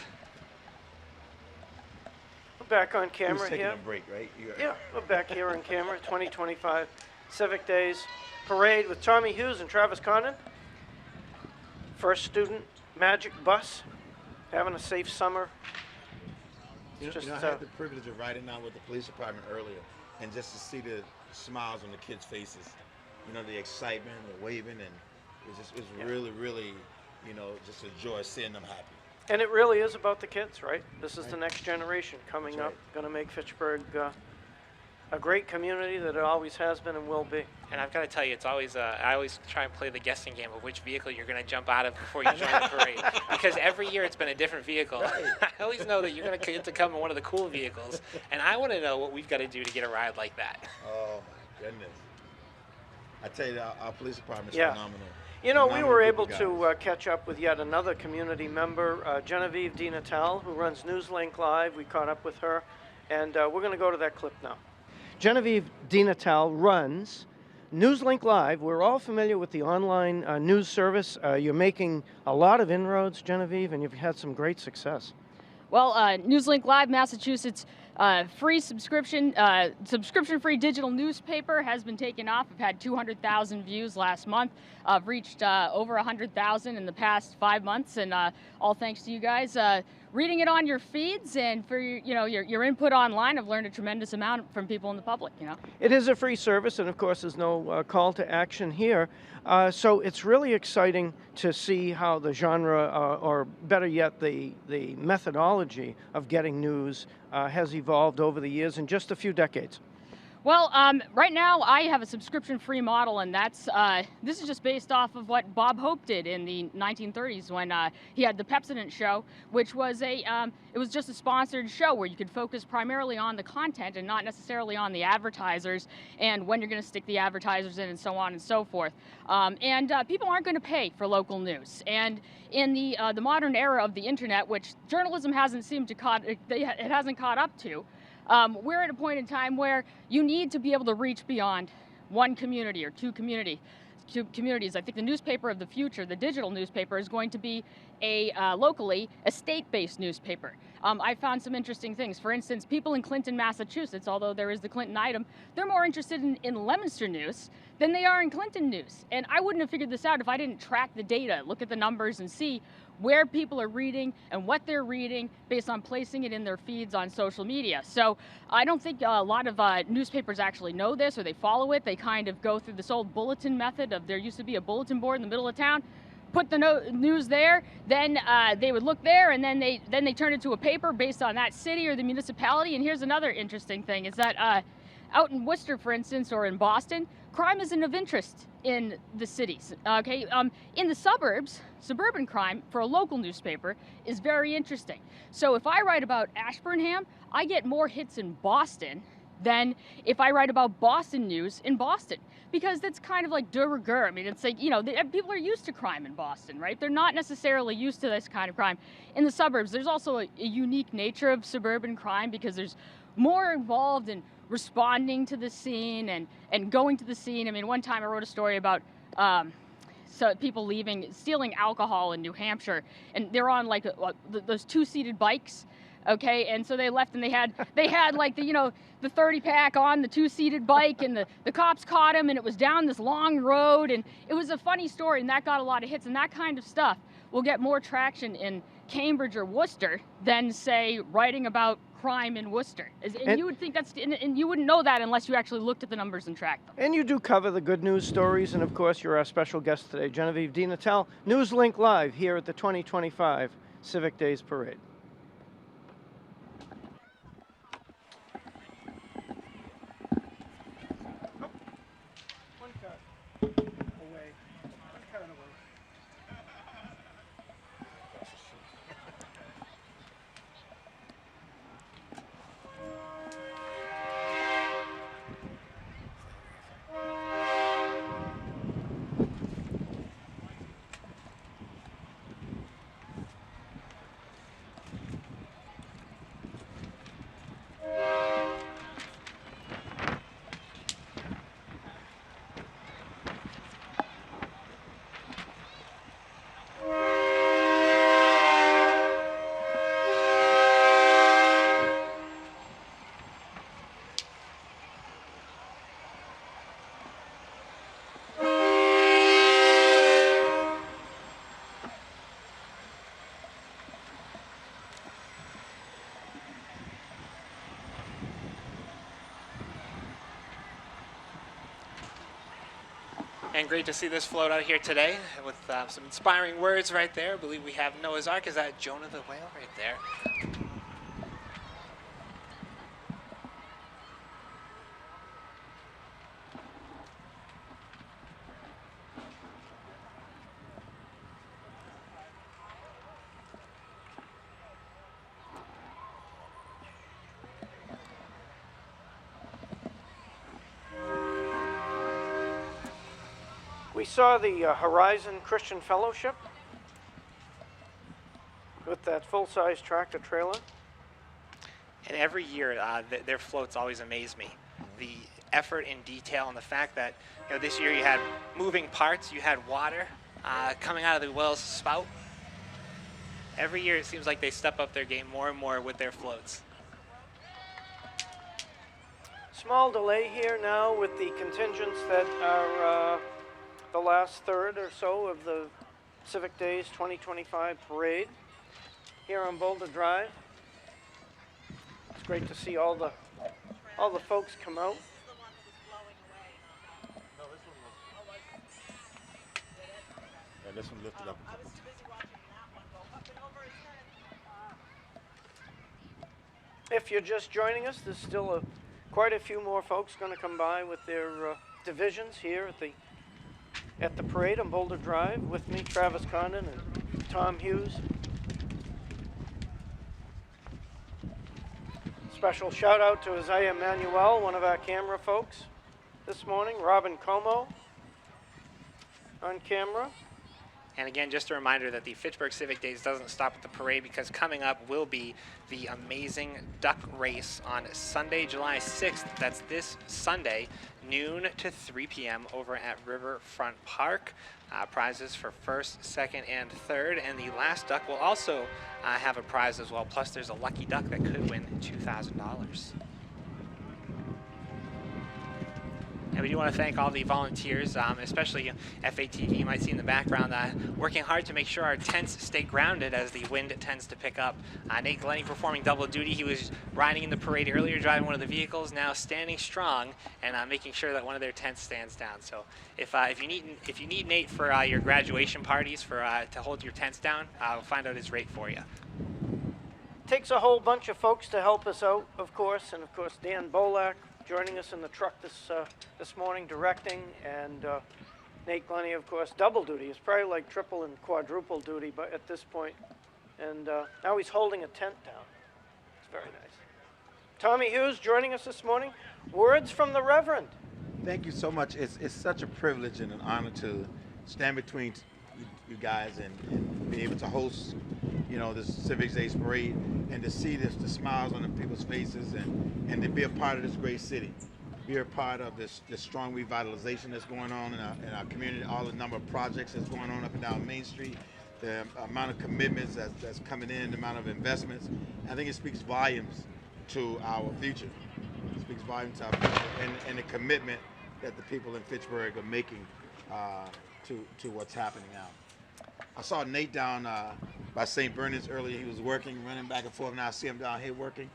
We're back on camera taking here. a break, right? Yeah, we're back here on camera. 2025 Civic Days Parade with Tommy Hughes and Travis Condon. First Student Magic Bus, having a safe summer. I had the privilege of riding out with the police department earlier, and just to see the smiles on the kids' faces, the excitement, the waving, and It's really, really, just a joy seeing them happy. And it really is about the kids, right? This is the next generation coming up, going to make Fitchburg a great community that it always has been and will be. And I've got to tell you, it's always I always try and play the guessing game of which vehicle you're going to jump out of before you join the parade, because every year it's been a different vehicle. Right. I always know that you're going to get to come in one of the cool vehicles, and I want to know what we've got to do to get a ride like that. Oh my goodness! I tell you, our police department's Yeah. phenomenal. You know, we Phenomenal were group able of to guys. catch up with yet another community member, Genevie Dinatel, who runs NewsLink Live. We caught up with her, and we're going to go to that clip now. Genevie Dinatel runs NewsLink Live. We're all familiar with the online news service. You're making a lot of inroads, Genevieve, and you've had some great success. Well, NewsLink Live, Massachusetts, free subscription-free digital newspaper has been taken off. We've had 200,000 views last month. I've reached over 100,000 in the past 5 months, and all thanks to you guys reading it on your feeds and for your input online. I've learned a tremendous amount from people in the public. It is a free service, and of course, there's no call to action here. So it's really exciting to see how the genre, or better yet, the methodology of getting news has evolved over the years in just a few decades. Well, right now I have a subscription-free model, and that's this is just based off of what Bob Hope did in the 1930s when he had the Pepsodent show, which was it was just a sponsored show where you could focus primarily on the content and not necessarily on the advertisers and when you're going to stick the advertisers in and so on and so forth. And people aren't going to pay for local news. And in the modern era of the internet, which journalism hasn't seemed to it hasn't caught up to. We're at a point in time where you need to be able to reach beyond one community or two communities. I think the newspaper of the future, the digital newspaper, is going to be locally a state-based newspaper. I found some interesting things. For instance, people in Clinton, Massachusetts, although there is the Clinton item, they're more interested in Leominster news than they are in Clinton news. And I wouldn't have figured this out if I didn't track the data, look at the numbers, and see where people are reading and what they're reading based on placing it in their feeds on social media. So I don't think a lot of newspapers actually know this or they follow it. They kind of go through this old bulletin method of there used to be a bulletin board in the middle of town, put the news there, then they would look there, and then they turn it to a paper based on that city or the municipality. And here's another interesting thing is that out in Worcester, for instance, or in Boston, crime isn't of interest in the cities, okay? In the suburbs, suburban crime for a local newspaper is very interesting. So if I write about Ashburnham, I get more hits in Boston than if I write about Boston news in Boston, because that's kind of like de rigueur. I mean, it's like, people are used to crime in Boston, right? They're not necessarily used to this kind of crime. In the suburbs, there's also a unique nature of suburban crime because there's more involved in responding to the scene and going to the scene. I mean, one time I wrote a story about people stealing alcohol in New Hampshire, and they're on like those two-seated bikes, okay? And so they left, and they had like the 30-pack on the two-seated bike, and the cops caught him, and it was down this long road, and it was a funny story, and that got a lot of hits, and that kind of stuff will get more traction in Cambridge or Worcester than, say, writing about crime in Worcester. And you would think and you wouldn't know that unless you actually looked at the numbers and tracked them. And you do cover the good news stories, and of course, you're our special guest today, Genevie Dinatel, NewsLink Live here at the 2025 Civic Days Parade. And great to see this float out here today with some inspiring words right there. I believe we have Noah's Ark. Is that Jonah the whale right there? We saw the Horizon Christian Fellowship with that full-size tractor trailer. And every year, their floats always amaze me. The effort and detail, and the fact that this year you had moving parts, you had water coming out of the whale's spout. Every year it seems like they step up their game more and more with their floats. Small delay here now with the contingents that are the last third or so of the Civic Days 2025 parade here on Boulder Drive. It's great to see all the folks come out. Yeah, this one lifted up. If you're just joining us, there's still quite a few more folks going to come by with their divisions here at the parade on Boulder Drive. With me, Travis Condon and Tom Hughes. Special shout out to Isaiah Manuel, one of our camera folks this morning. Robin Como on camera. And again, just a reminder that the Fitchburg Civic Days doesn't stop at the parade, because coming up will be the amazing duck race on Sunday, July 6th. That's this Sunday, noon to 3 p.m. over at Riverfront Park. Prizes for first, second, and third. And the last duck will also have a prize as well. Plus, there's a lucky duck that could win $2,000. And we do want to thank all the volunteers, especially FATV, you might see in the background, working hard to make sure our tents stay grounded as the wind tends to pick up. Nate Glennie performing double duty. He was riding in the parade earlier, driving one of the vehicles, now standing strong and making sure that one of their tents stands down. So if you need Nate for your graduation parties to hold your tents down, we'll find out his rate for you. Takes a whole bunch of folks to help us out, of course, and of course Dan Bolak joining us in the truck this morning directing, and Nate Glennie, of course, double duty. It's probably like triple and quadruple duty, but at this point, and now he's holding a tent down. It's very nice. Tommy Hughes joining us this morning. Words from the Reverend. Thank you so much. It's such a privilege and an honor to stand between you guys and be able to host, this Civic Days parade, and to see the smiles on the people's faces, and to be a part of this great city, be a part of this strong revitalization that's going on in our community, all the number of projects that's going on up and down Main Street, the amount of commitments that's coming in, the amount of investments. I think it speaks volumes to our future. It speaks volumes to our future and the commitment that the people in Fitchburg are making to what's happening now. I saw Nate down by St. Bernard's earlier. He was working, running back and forth. Now I see him down here working.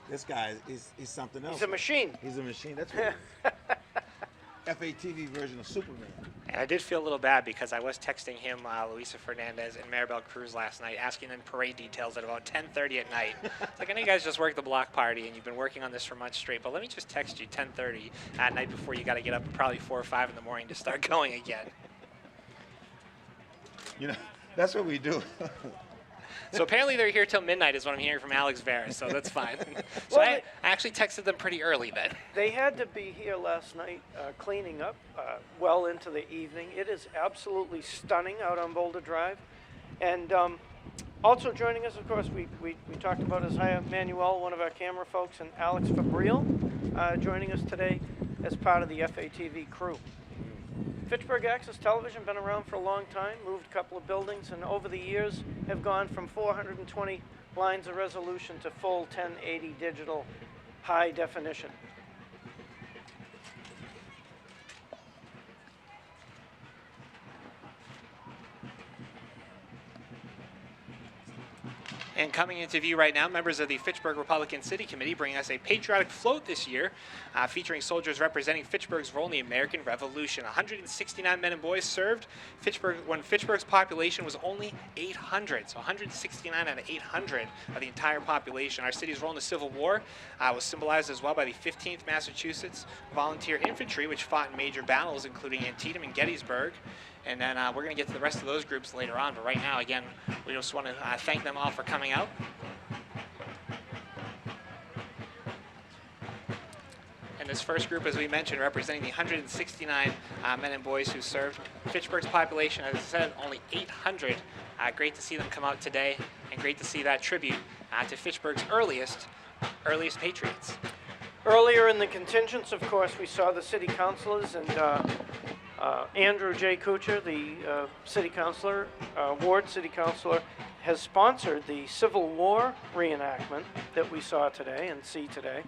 This guy he's something else. He's a machine. He's a machine. That's what he is. FATV version of Superman. And I did feel a little bad because I was texting him, Luisa Fernandez and Maribel Cruz last night, asking them parade details at about 10:30 at night. It's like, I know you guys just worked the block party and you've been working on this for months straight, but let me just text you 10:30 at night before you got to get up at probably 4 or 5 in the morning to start going again. That's what we do. So apparently they're here till midnight is what I'm hearing from Alex Vera, so that's fine. So Well, I actually texted them pretty early then. They had to be here last night cleaning up well into the evening. It is absolutely stunning out on Boulder Drive. And also joining us, of course, we talked about Isaiah Manuel, one of our camera folks, and Alex Fabriel joining us today as part of the FATV crew. Fitchburg Access Television, been around for a long time, moved a couple of buildings, and over the years have gone from 420 lines of resolution to full 1080 digital high definition. And coming into view right now, members of the Fitchburg Republican City Committee bringing us a patriotic float this year, featuring soldiers representing Fitchburg's role in the American Revolution. 169 men and boys served Fitchburg when Fitchburg's population was only 800. So 169 out of 800 of the entire population. Our city's role in the Civil War was symbolized as well by the 15th Massachusetts Volunteer Infantry, which fought in major battles, including Antietam and Gettysburg. And then we're going to get to the rest of those groups later on. But right now, again, we just want to thank them all for coming out. And this first group, as we mentioned, representing the 169 men and boys who served Fitchburg's population. As I said, only 800. Great to see them come out today, and great to see that tribute to Fitchburg's earliest Patriots. Earlier in the contingents, of course, we saw the city councilors and Andrew J. Kuchar, the city councilor, ward city councilor, has sponsored the Civil War reenactment that we saw today and see today.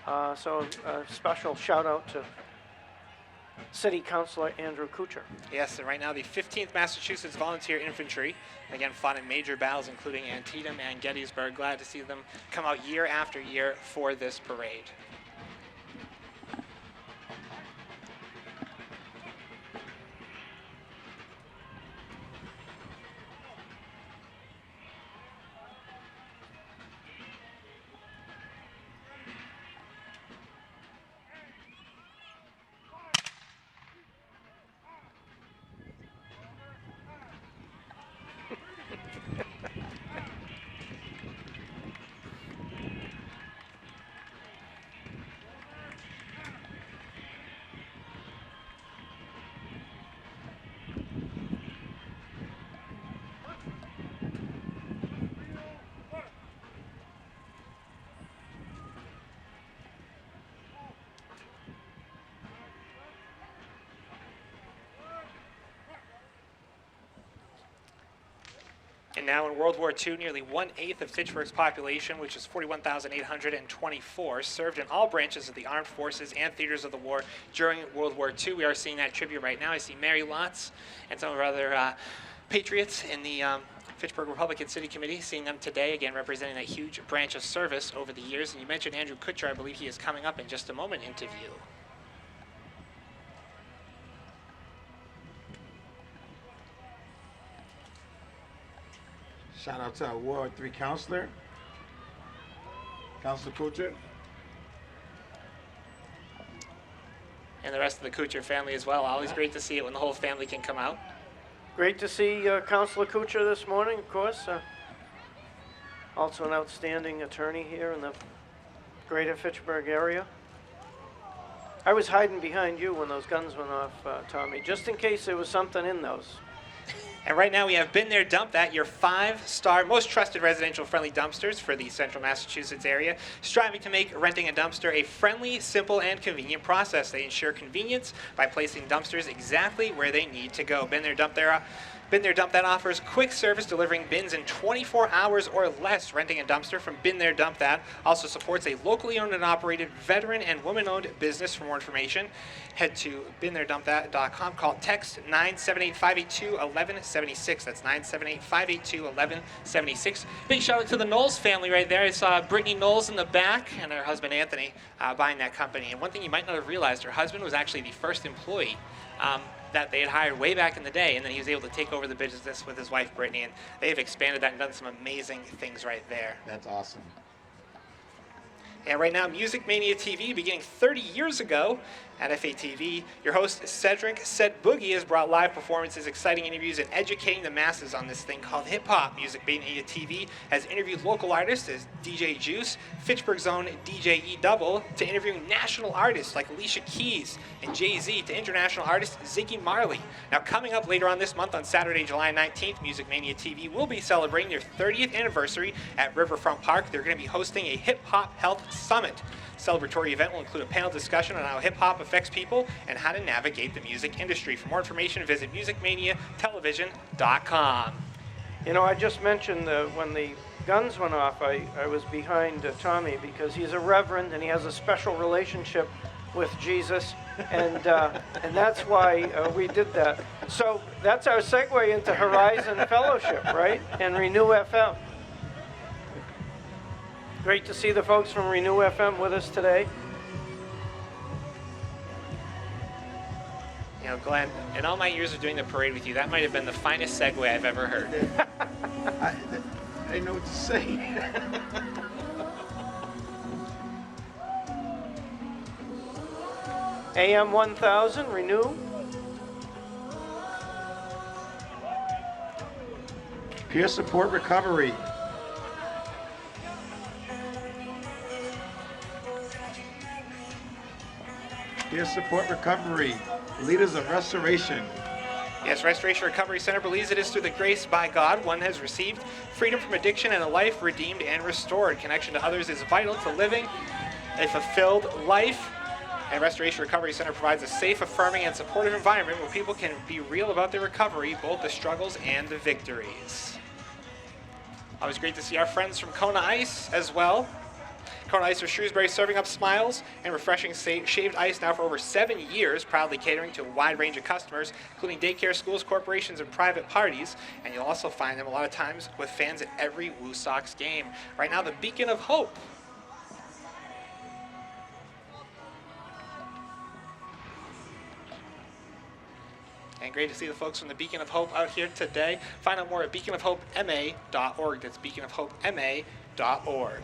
So a special shout out to City Councilor Andrew Kuchar. Yes, and right now the 15th Massachusetts Volunteer Infantry, again, fought in major battles, including Antietam and Gettysburg. Glad to see them come out year after year for this parade. And now in World War II, nearly 1/8 of Fitchburg's population, which is 41,824, served in all branches of the armed forces and theaters of the war during World War II. We are seeing that tribute right now. I see Mary Lotz and some of our other patriots in the Fitchburg Republican City Committee, seeing them today, again, representing that huge branch of service over the years. And you mentioned Andrew Kuchar. I believe he is coming up in just a moment into view. Shout out to our Ward 3 counselor, Councilor Kuchar. And the rest of the Kuchar family as well. Always great to see it when the whole family can come out. Great to see Councilor Kuchar this morning, of course. Also an outstanding attorney here in the greater Fitchburg area. I was hiding behind you when those guns went off, Tommy, just in case there was something in those. And right now we have Been There, Dump That, your 5-star most trusted residential friendly dumpsters for the central Massachusetts area, striving to make renting a dumpster a friendly, simple, and convenient process. They ensure convenience by placing dumpsters exactly where they need to go. Been There, Dump That offers quick service, delivering bins in 24 hours or less. Renting a dumpster from Been There, Dump That also supports a locally owned and operated veteran and woman-owned business. For more information, head to BeenThereDumpThat.com. Call text 978-582-1176. That's 978-582-1176. Big shout out to the Knowles family right there. I saw Brittany Knowles in the back and her husband Anthony buying that company. And one thing you might not have realized, her husband was actually the first employee that they had hired way back in the day, and then he was able to take over the business with his wife Brittany, and they have expanded that and done some amazing things right there. That's awesome. And right now, Music Mania TV, beginning 30 years ago at FATV, your host, Cedric Set Boogie, has brought live performances, exciting interviews, and educating the masses on this thing called hip-hop. Music Mania TV has interviewed local artists as DJ Juice, Fitchburg's own DJ E-Double, to interviewing national artists like Alicia Keys and Jay-Z, to international artist Ziggy Marley. Now, coming up later on this month on Saturday, July 19th, Music Mania TV will be celebrating their 30th anniversary at Riverfront Park. They're going to be hosting a hip-hop health summit. Celebratory event will include a panel discussion on how hip-hop affects people and how to navigate the music industry. For more information, visit musicmaniatelevision.com. You know, I just mentioned when the guns went off, I was behind Tommy because he's a reverend and he has a special relationship with Jesus, and that's why we did that. So that's our segue into Horizon Fellowship, right? And Renew FM. Great to see the folks from Renew FM with us today. You know, Glenn, in all my years of doing the parade with you, that might have been the finest segue I've ever heard. I didn't know what to say. AM 1000, Renew. Peer support recovery. Peer support recovery. Leaders of restoration. Yes, Restoration Recovery Center believes it is through the grace by God one has received freedom from addiction and a life redeemed and restored. Connection to others is vital to living a fulfilled life. And Restoration Recovery Center provides a safe, affirming, and supportive environment where people can be real about their recovery, both the struggles and the victories. Always great to see our friends from Kona Ice as well. Kona Ice of Shrewsbury serving up smiles and refreshing shaved ice now for over 7 years, proudly catering to a wide range of customers, including daycare, schools, corporations, and private parties. And you'll also find them a lot of times with fans at every Woo Sox game. Right now, the beacon of hope. And great to see the folks from the Beacon of Hope out here today. Find out more at beaconofhopema.org. That's beaconofhopema.org.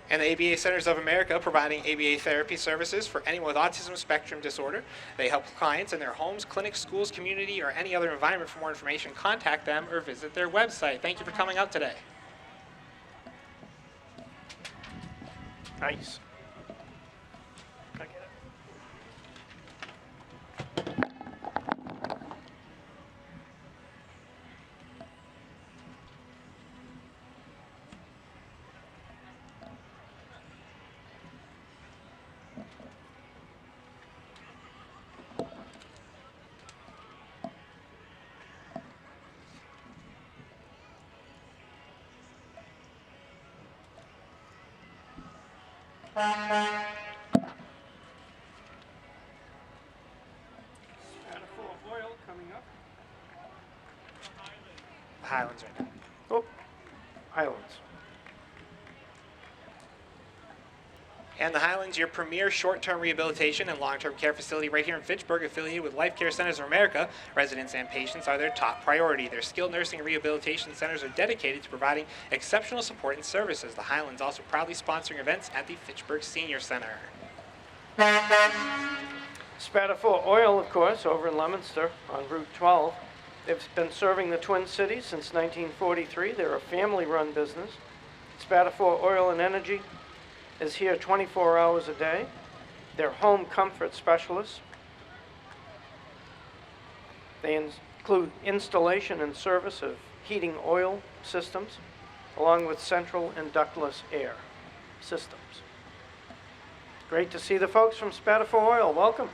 And the ABA Centers of America providing ABA therapy services for anyone with autism spectrum disorder. They help clients in their homes, clinics, schools, community, or any other environment. For more information, contact them or visit their website. Thank you for coming out today. Nice. I get it. Spatful of oil coming up. Highlands right now. Oh, Highlands. And the Highlands, your premier short-term rehabilitation and long-term care facility right here in Fitchburg, affiliated with Life Care Centers of America. Residents and patients are their top priority. Their skilled nursing and rehabilitation centers are dedicated to providing exceptional support and services. The Highlands also proudly sponsoring events at the Fitchburg Senior Center. Spatful Oil, of course, over in Leominster on Route 12. They've been serving the Twin Cities since 1943. They're a family-run business. Spatful Oil and Energy is here 24 hours a day. They're home comfort specialists. They include installation and service of heating oil systems, along with central and ductless air systems. Great to see the folks from Spatful Oil. Welcome.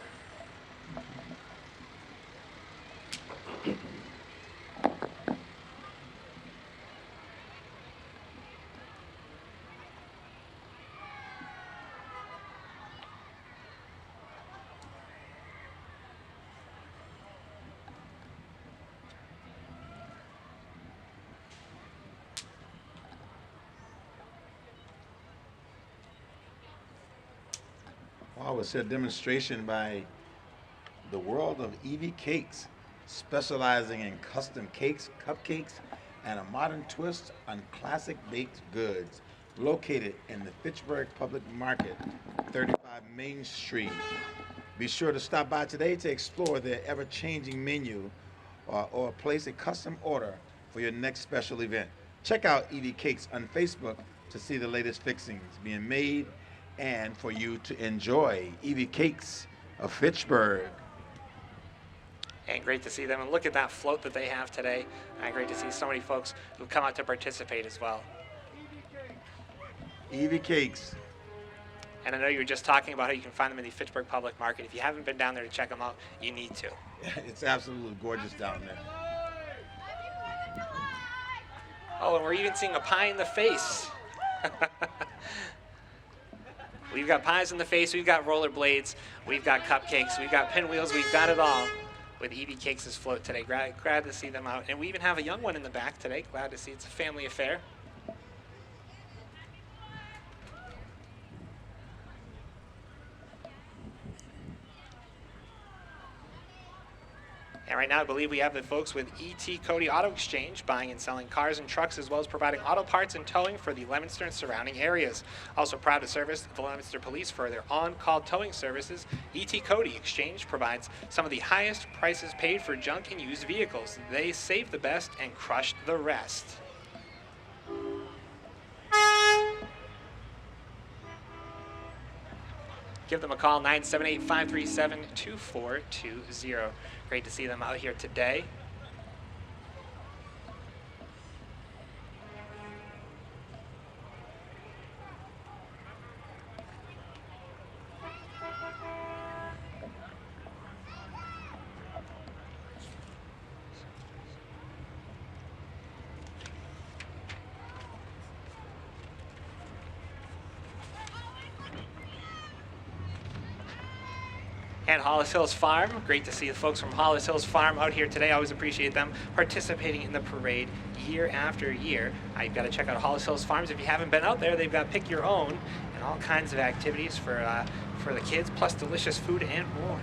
Wow, it's a demonstration by the World of Evie Cakes, specializing in custom cakes, cupcakes, and a modern twist on classic baked goods. Located in the Fitchburg Public Market, 35 Main Street. Be sure to stop by today to explore their ever-changing menu or place a custom order for your next special event. Check out Evie Cakes on Facebook to see the latest fixings being made and for you to enjoy. Evie Cakes of Fitchburg. And great to see them. And look at that float that they have today. And great to see so many folks who've come out to participate as well. Evie Cakes. And I know you were just talking about how you can find them in the Fitchburg Public Market. If you haven't been down there to check them out, you need to. It's absolutely gorgeous down there. Oh, and we're even seeing a pie in the face. We've got pies in the face, we've got rollerblades, we've got cupcakes, we've got pinwheels, we've got it all with Evie Cakes' float today. Glad to see them out. And we even have a young one in the back today. Glad to see it's a family affair. And right now, I believe we have the folks with E.T. Cody Auto Exchange buying and selling cars and trucks, as well as providing auto parts and towing for the Leominster and surrounding areas. Also proud to service the Leominster Police for their on-call towing services. E.T. Cody Exchange provides some of the highest prices paid for junk and used vehicles. They save the best and crush the rest. Give them a call, 978-537-2420. Great to see them out here today. And Hollis Hills Farm. Great to see the folks from Hollis Hills Farm out here today. Always appreciate them participating in the parade year after year. You've got to check out Hollis Hills Farms. If you haven't been out there, they've got pick your own and all kinds of activities for the kids, plus delicious food and more.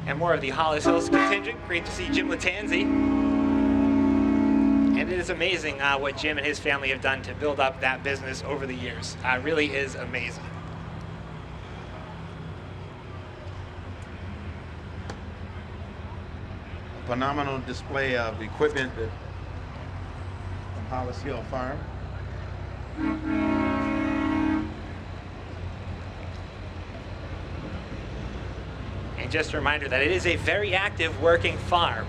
And more of the Hollis Hills contingent. Great to see Jim Latanzi. And it is amazing what Jim and his family have done to build up that business over the years. Really is amazing. A phenomenal display of equipment from Hollis Hill Farm. And just a reminder that it is a very active working farm.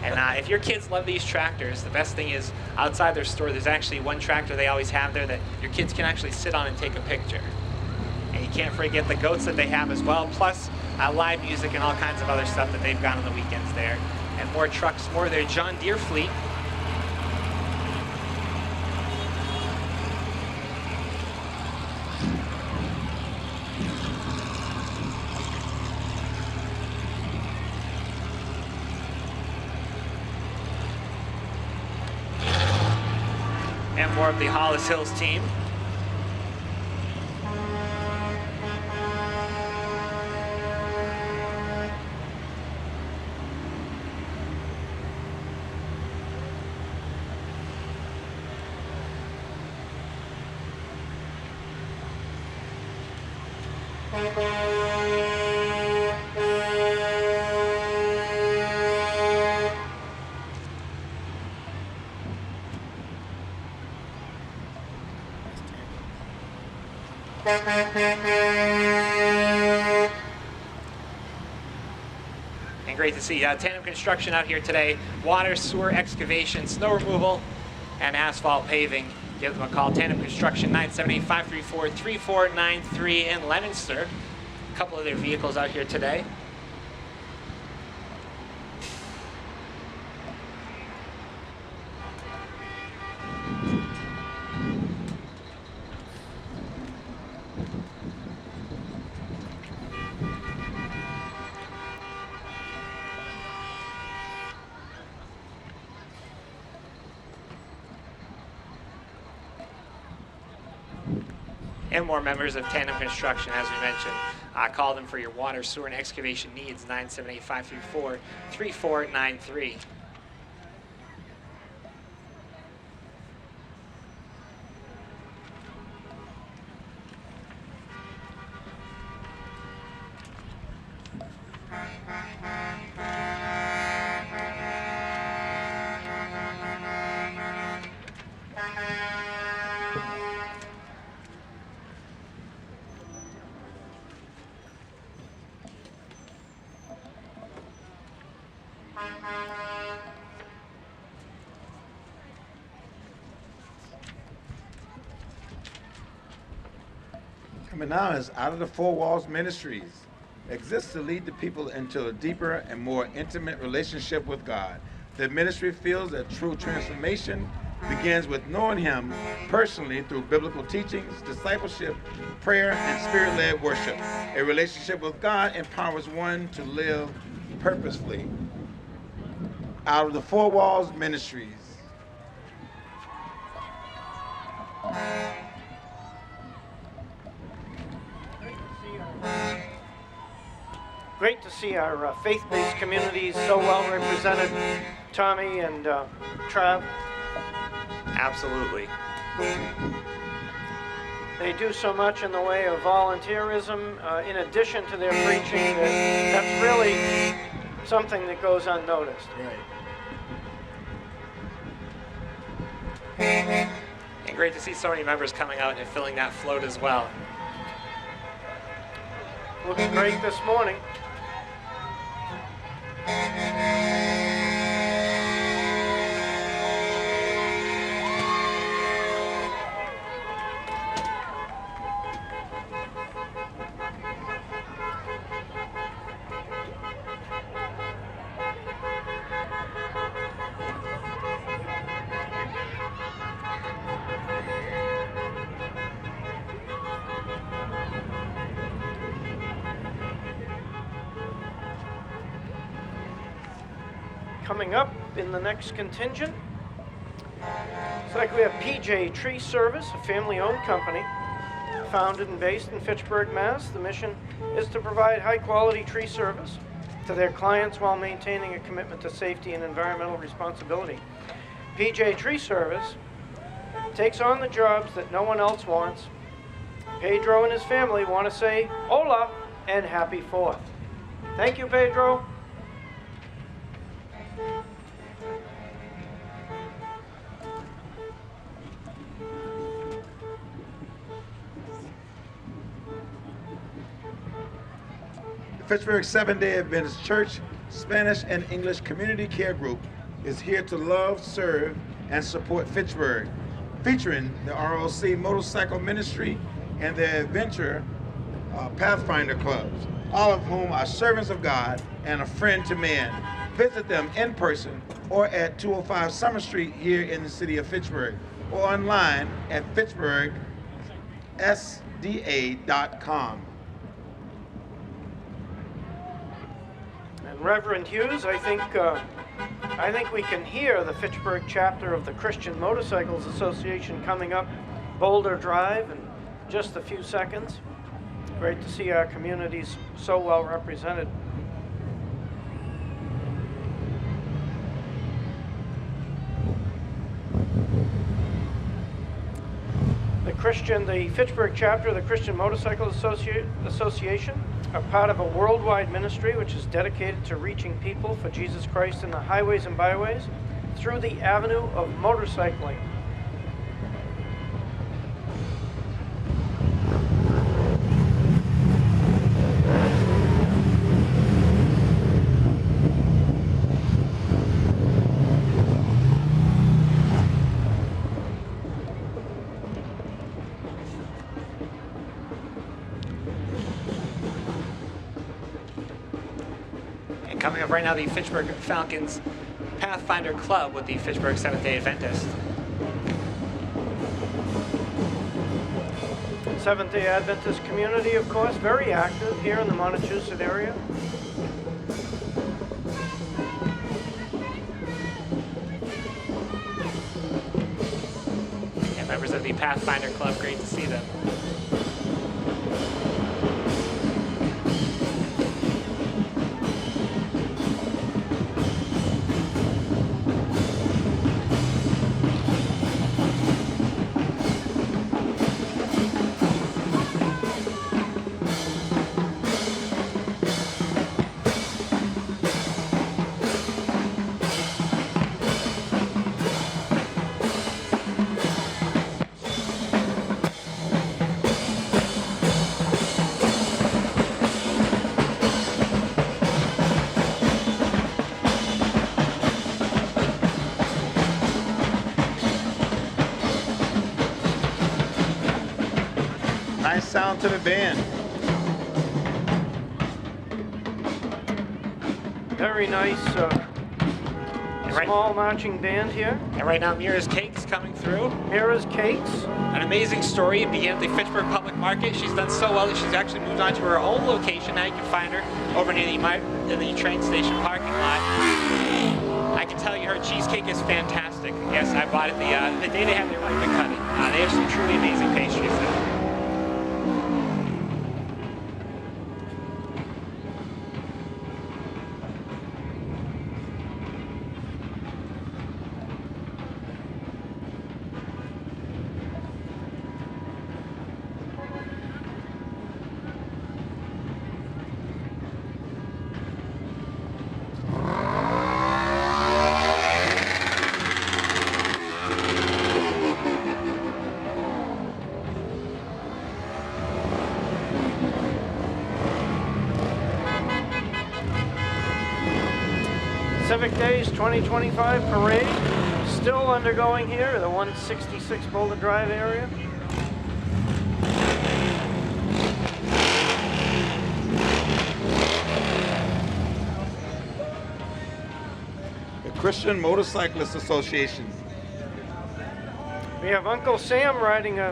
And if your kids love these tractors, the best thing is outside their store, there's actually one tractor they always have there that your kids can actually sit on and take a picture. And you can't forget the goats that they have as well, plus live music and all kinds of other stuff that they've got on the weekends there. And more trucks, more of their John Deere fleet. And more of the Hollis Hills team. And great to see Tandem Construction out here today. Water, sewer excavation, snow removal, and asphalt paving. Give them a call. Tandem Construction, 978-534-3493 in Leominster. A couple of their vehicles out here today. And more members of Tandem Construction, as we mentioned. Call them for your water, sewer, and excavation needs, 978-534-3493. Coming now is Out of the Four Walls Ministries. Exists to lead the people into a deeper and more intimate relationship with God. The ministry feels that true transformation begins with knowing Him personally through biblical teachings, discipleship, prayer, and spirit-led worship. A relationship with God empowers one to live purposefully. Out of the Four Walls Ministries. Great to see our faith-based communities so well represented, Tommy and Trav. Absolutely. They do so much in the way of volunteerism, in addition to their preaching, that's really something that goes unnoticed. And great to see so many members coming out and filling that float as well. Looks great this morning. Coming up in the next contingent, looks like we have PJ Tree Service, a family-owned company, founded and based in Fitchburg, Mass. The mission is to provide high-quality tree service to their clients while maintaining a commitment to safety and environmental responsibility. PJ Tree Service takes on the jobs that no one else wants. Pedro and his family want to say hola and happy 4th. Thank you, Pedro. Fitchburg Seventh-day Adventist Church Spanish and English Community Care Group is here to love, serve, and support Fitchburg, featuring the ROC Motorcycle Ministry and the Adventure Pathfinder Clubs, all of whom are servants of God and a friend to man. Visit them in person or at 205 Summer Street here in the city of Fitchburg, or online at fitchburgsda.com. Reverend Hughes, I think we can hear the Fitchburg chapter of the Christian Motorcycles Association coming up Boulder Drive in just a few seconds. Great to see our communities so well represented. The Fitchburg chapter of the Christian Motorcycle Association are part of a worldwide ministry which is dedicated to reaching people for Jesus Christ in the highways and byways through the avenue of motorcycling. Coming up right now, the Fitchburg Falcons Pathfinder Club with the Fitchburg Seventh-day Adventist. Seventh-day Adventist community, of course, very active here in the Montechusett area. And members of the Pathfinder Club, great to see them. Nice sound to the band. Very nice small marching band here. And right now, Mira's Cakes coming through. Mira's Cakes. An amazing story. It began at the Fitchburg Public Market. She's done so well that she's actually moved on to her own location. Now you can find her over near the train station parking lot. I can tell you her cheesecake is fantastic. Yes, I bought it the day they had their ribbon cutting. They have some truly amazing pastries there. Civic Days 2025 parade still undergoing here at the 166 Boulder Drive area. The Christian Motorcyclist Association. We have Uncle Sam riding a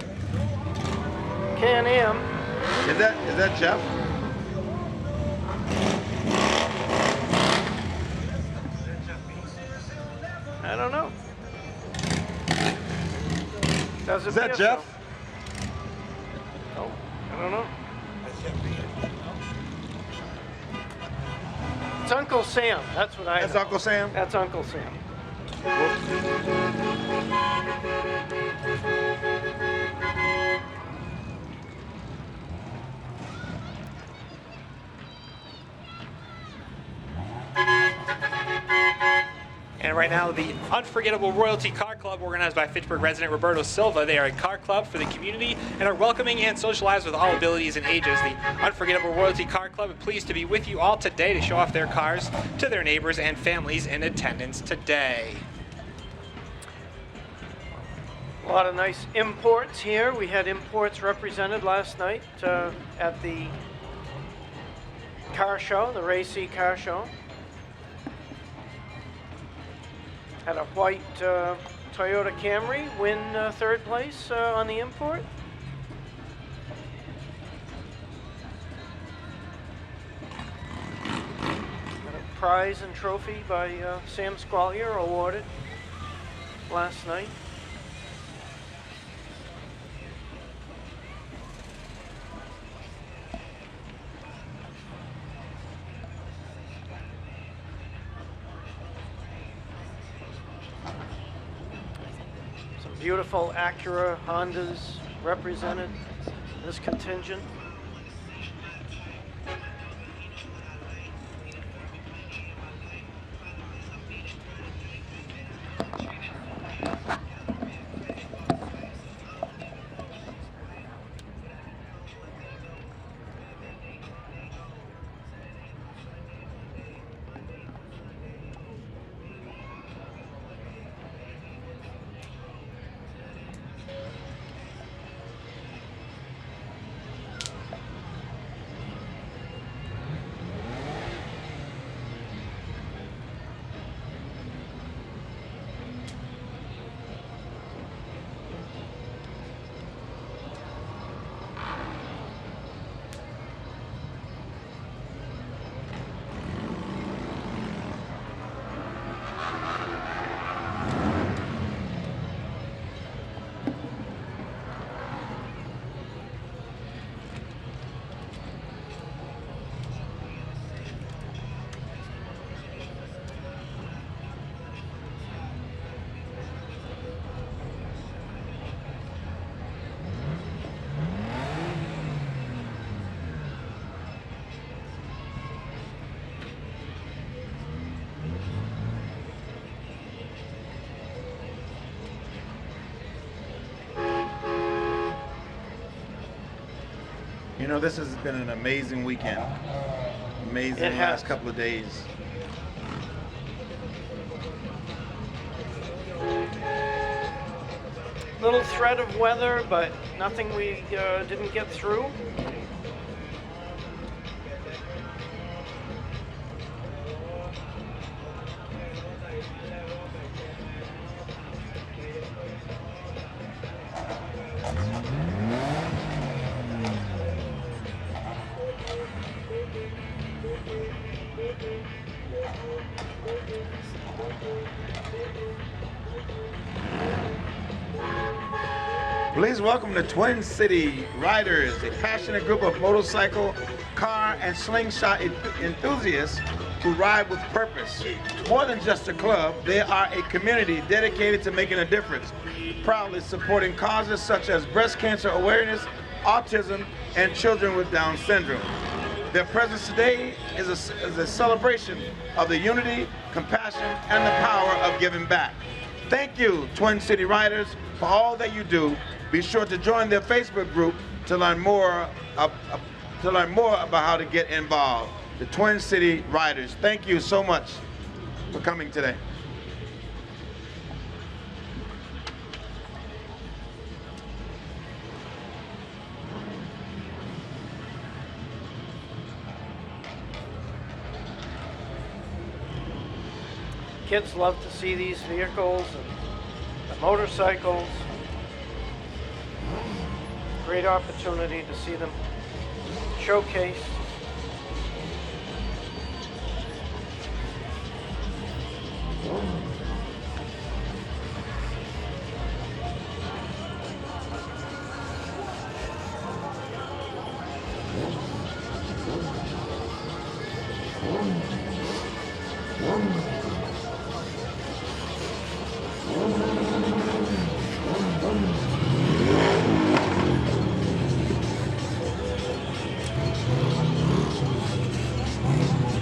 Can-Am. Is that Jeff? I don't know. Does it Is that appear Jeff? so? No, I don't know. It's Uncle Sam. That's what I That's know. Uncle Sam? That's Uncle Sam. And right now, the Unforgettable Royalty Car Club, organized by Fitchburg resident Roberto Silva. They are a car club for the community and are welcoming and socialized with all abilities and ages. The Unforgettable Royalty Car Club is pleased to be with you all today to show off their cars to their neighbors and families in attendance today. A lot of nice imports here. We had imports represented last night at the car show, the Racy car show. Had a white Toyota Camry win third place on the import. Had a prize and trophy by Sam Squallier awarded last night. Beautiful Acura Hondas represented this contingent. You know, this has been an amazing weekend. Amazing It has. last couple of days. Little threat of weather, but nothing we didn't get through. Please welcome the Twin City Riders, a passionate group of motorcycle, car, and slingshot enthusiasts who ride with purpose. More than just a club, they are a community dedicated to making a difference, proudly supporting causes such as breast cancer awareness, autism, and children with Down syndrome. Their presence today is a celebration of the unity, compassion, and the power of giving back. Thank you, Twin City Riders, for all that you do. Be sure to join their Facebook group to learn more about how to get involved. The Twin City Riders. Thank you so much for coming today. Kids love to see these vehicles and the motorcycles. Great opportunity to see them showcased.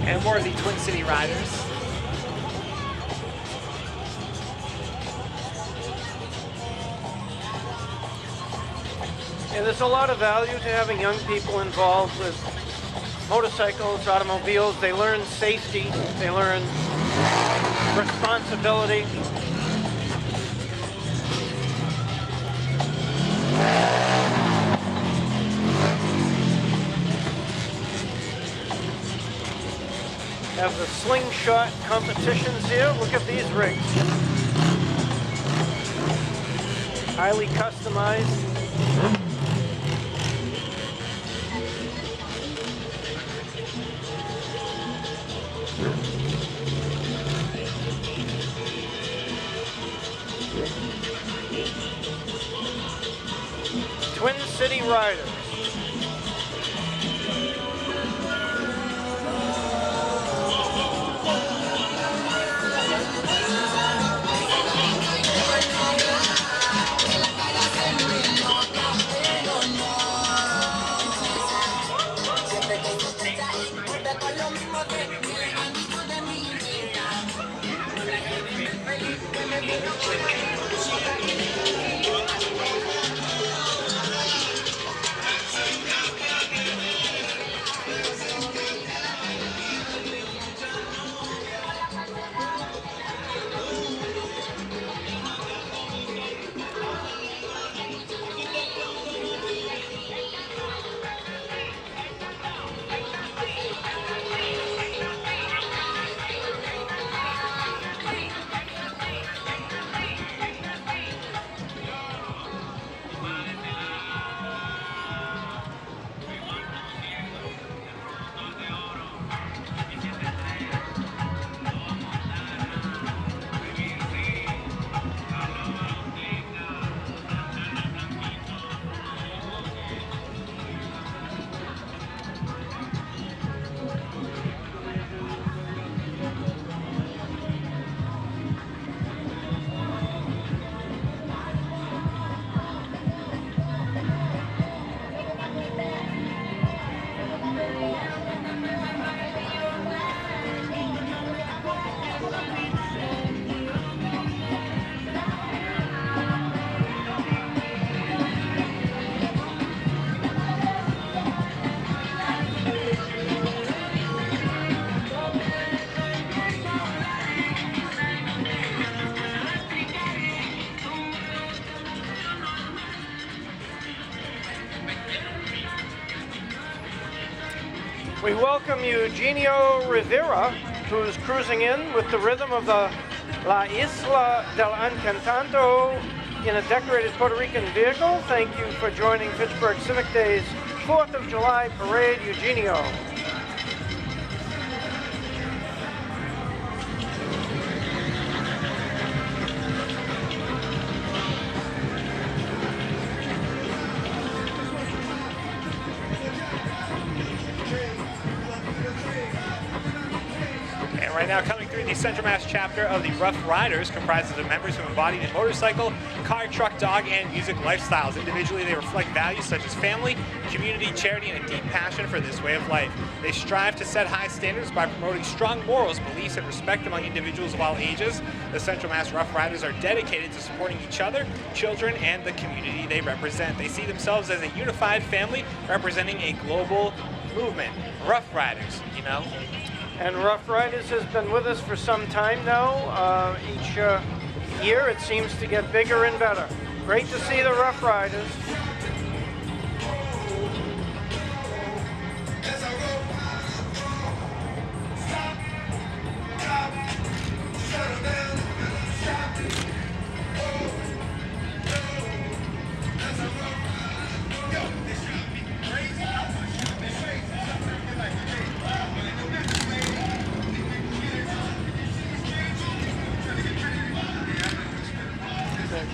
And more of the Twin City Riders. And there's a lot of value to having young people involved with motorcycles, automobiles. They learn safety, they learn responsibility. Have the slingshot competitions here. Look at these rigs. Highly customized. Twin City Riders. We welcome Eugenio Rivera, who's cruising in with the rhythm of the La Isla del Encanto in a decorated Puerto Rican vehicle. Thank you for joining Fitchburg Civic Day's 4th of July parade, Eugenio. Right now, coming through the Central Mass chapter of the Rough Riders comprises of members who embody the motorcycle, car, truck, dog, and music lifestyles. Individually, they reflect values such as family, community, charity, and a deep passion for this way of life. They strive to set high standards by promoting strong morals, beliefs, and respect among individuals of all ages. The Central Mass Rough Riders are dedicated to supporting each other, children, and the community they represent. They see themselves as a unified family representing a global movement. Rough Riders, you know. And Rough Riders has been with us for some time now. Each year it seems to get bigger and better. Great to see the Rough Riders.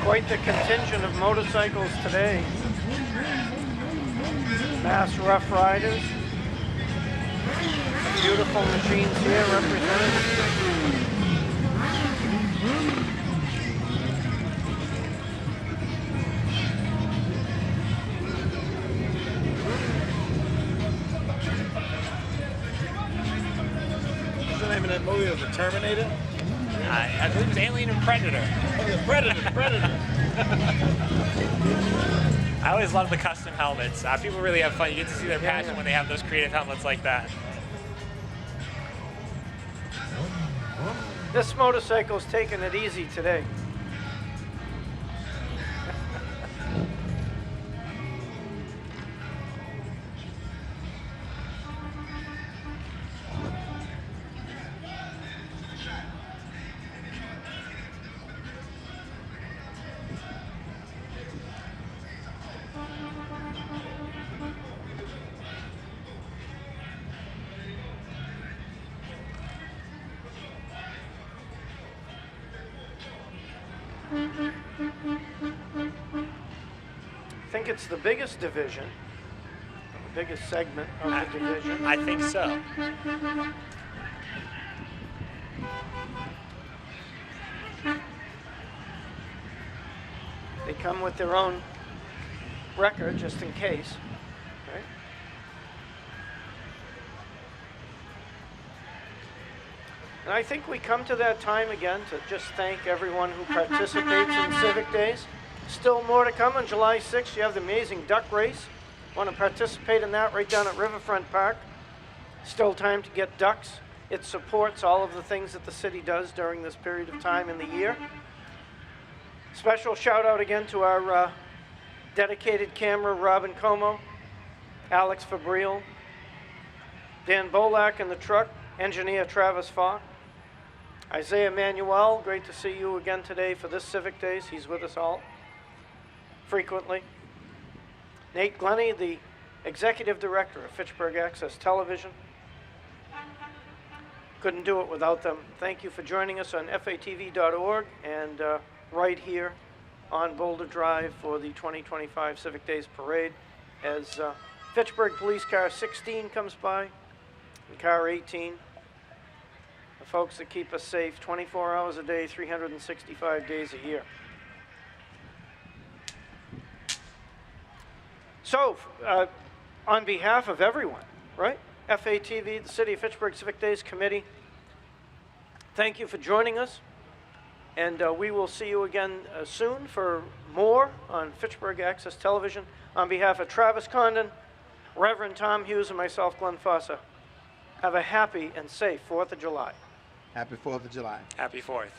Quite the contingent of motorcycles today. Mass Rough Riders. Beautiful machines here represented. What's the name of that movie? Was it Terminator? I believe it was Alien and Predator. Oh, the Predator. I always love the custom helmets. People really have fun. You get to see their passion when they have those creative helmets like that. This motorcycle's taking it easy today. I think it's the biggest division, the biggest segment of the division. I think so. They come with their own record just in case, right? And I think we come to that time again to just thank everyone who participates in Civic Days. Still more to come on July 6th. You have the amazing duck race. Want to participate in that right down at Riverfront Park. Still time to get ducks. It supports all of the things that the city does during this period of time in the year. Special shout out again to our dedicated camera, Robin Como, Alex Fabriel, Dan Bolak in the truck, engineer Travis Falk, Isaiah Manuel, great to see you again today for this Civic Days. He's with us all frequently. Nate Glennie, the executive director of Fitchburg Access Television. Couldn't do it without them. Thank you for joining us on fatv.org and right here on Boulder Drive for the 2025 Civic Days Parade as Fitchburg Police Car 16 comes by and Car 18. The folks that keep us safe 24 hours a day, 365 days a year. So, on behalf of everyone, right? FATV, the City of Fitchburg Civic Days Committee, thank you for joining us. And we will see you again soon for more on Fitchburg Access Television. On behalf of Travis Condon, Reverend Tom Hughes, and myself, Glenn Faucet, have a happy and safe 4th of July. Happy 4th of July. Happy 4th.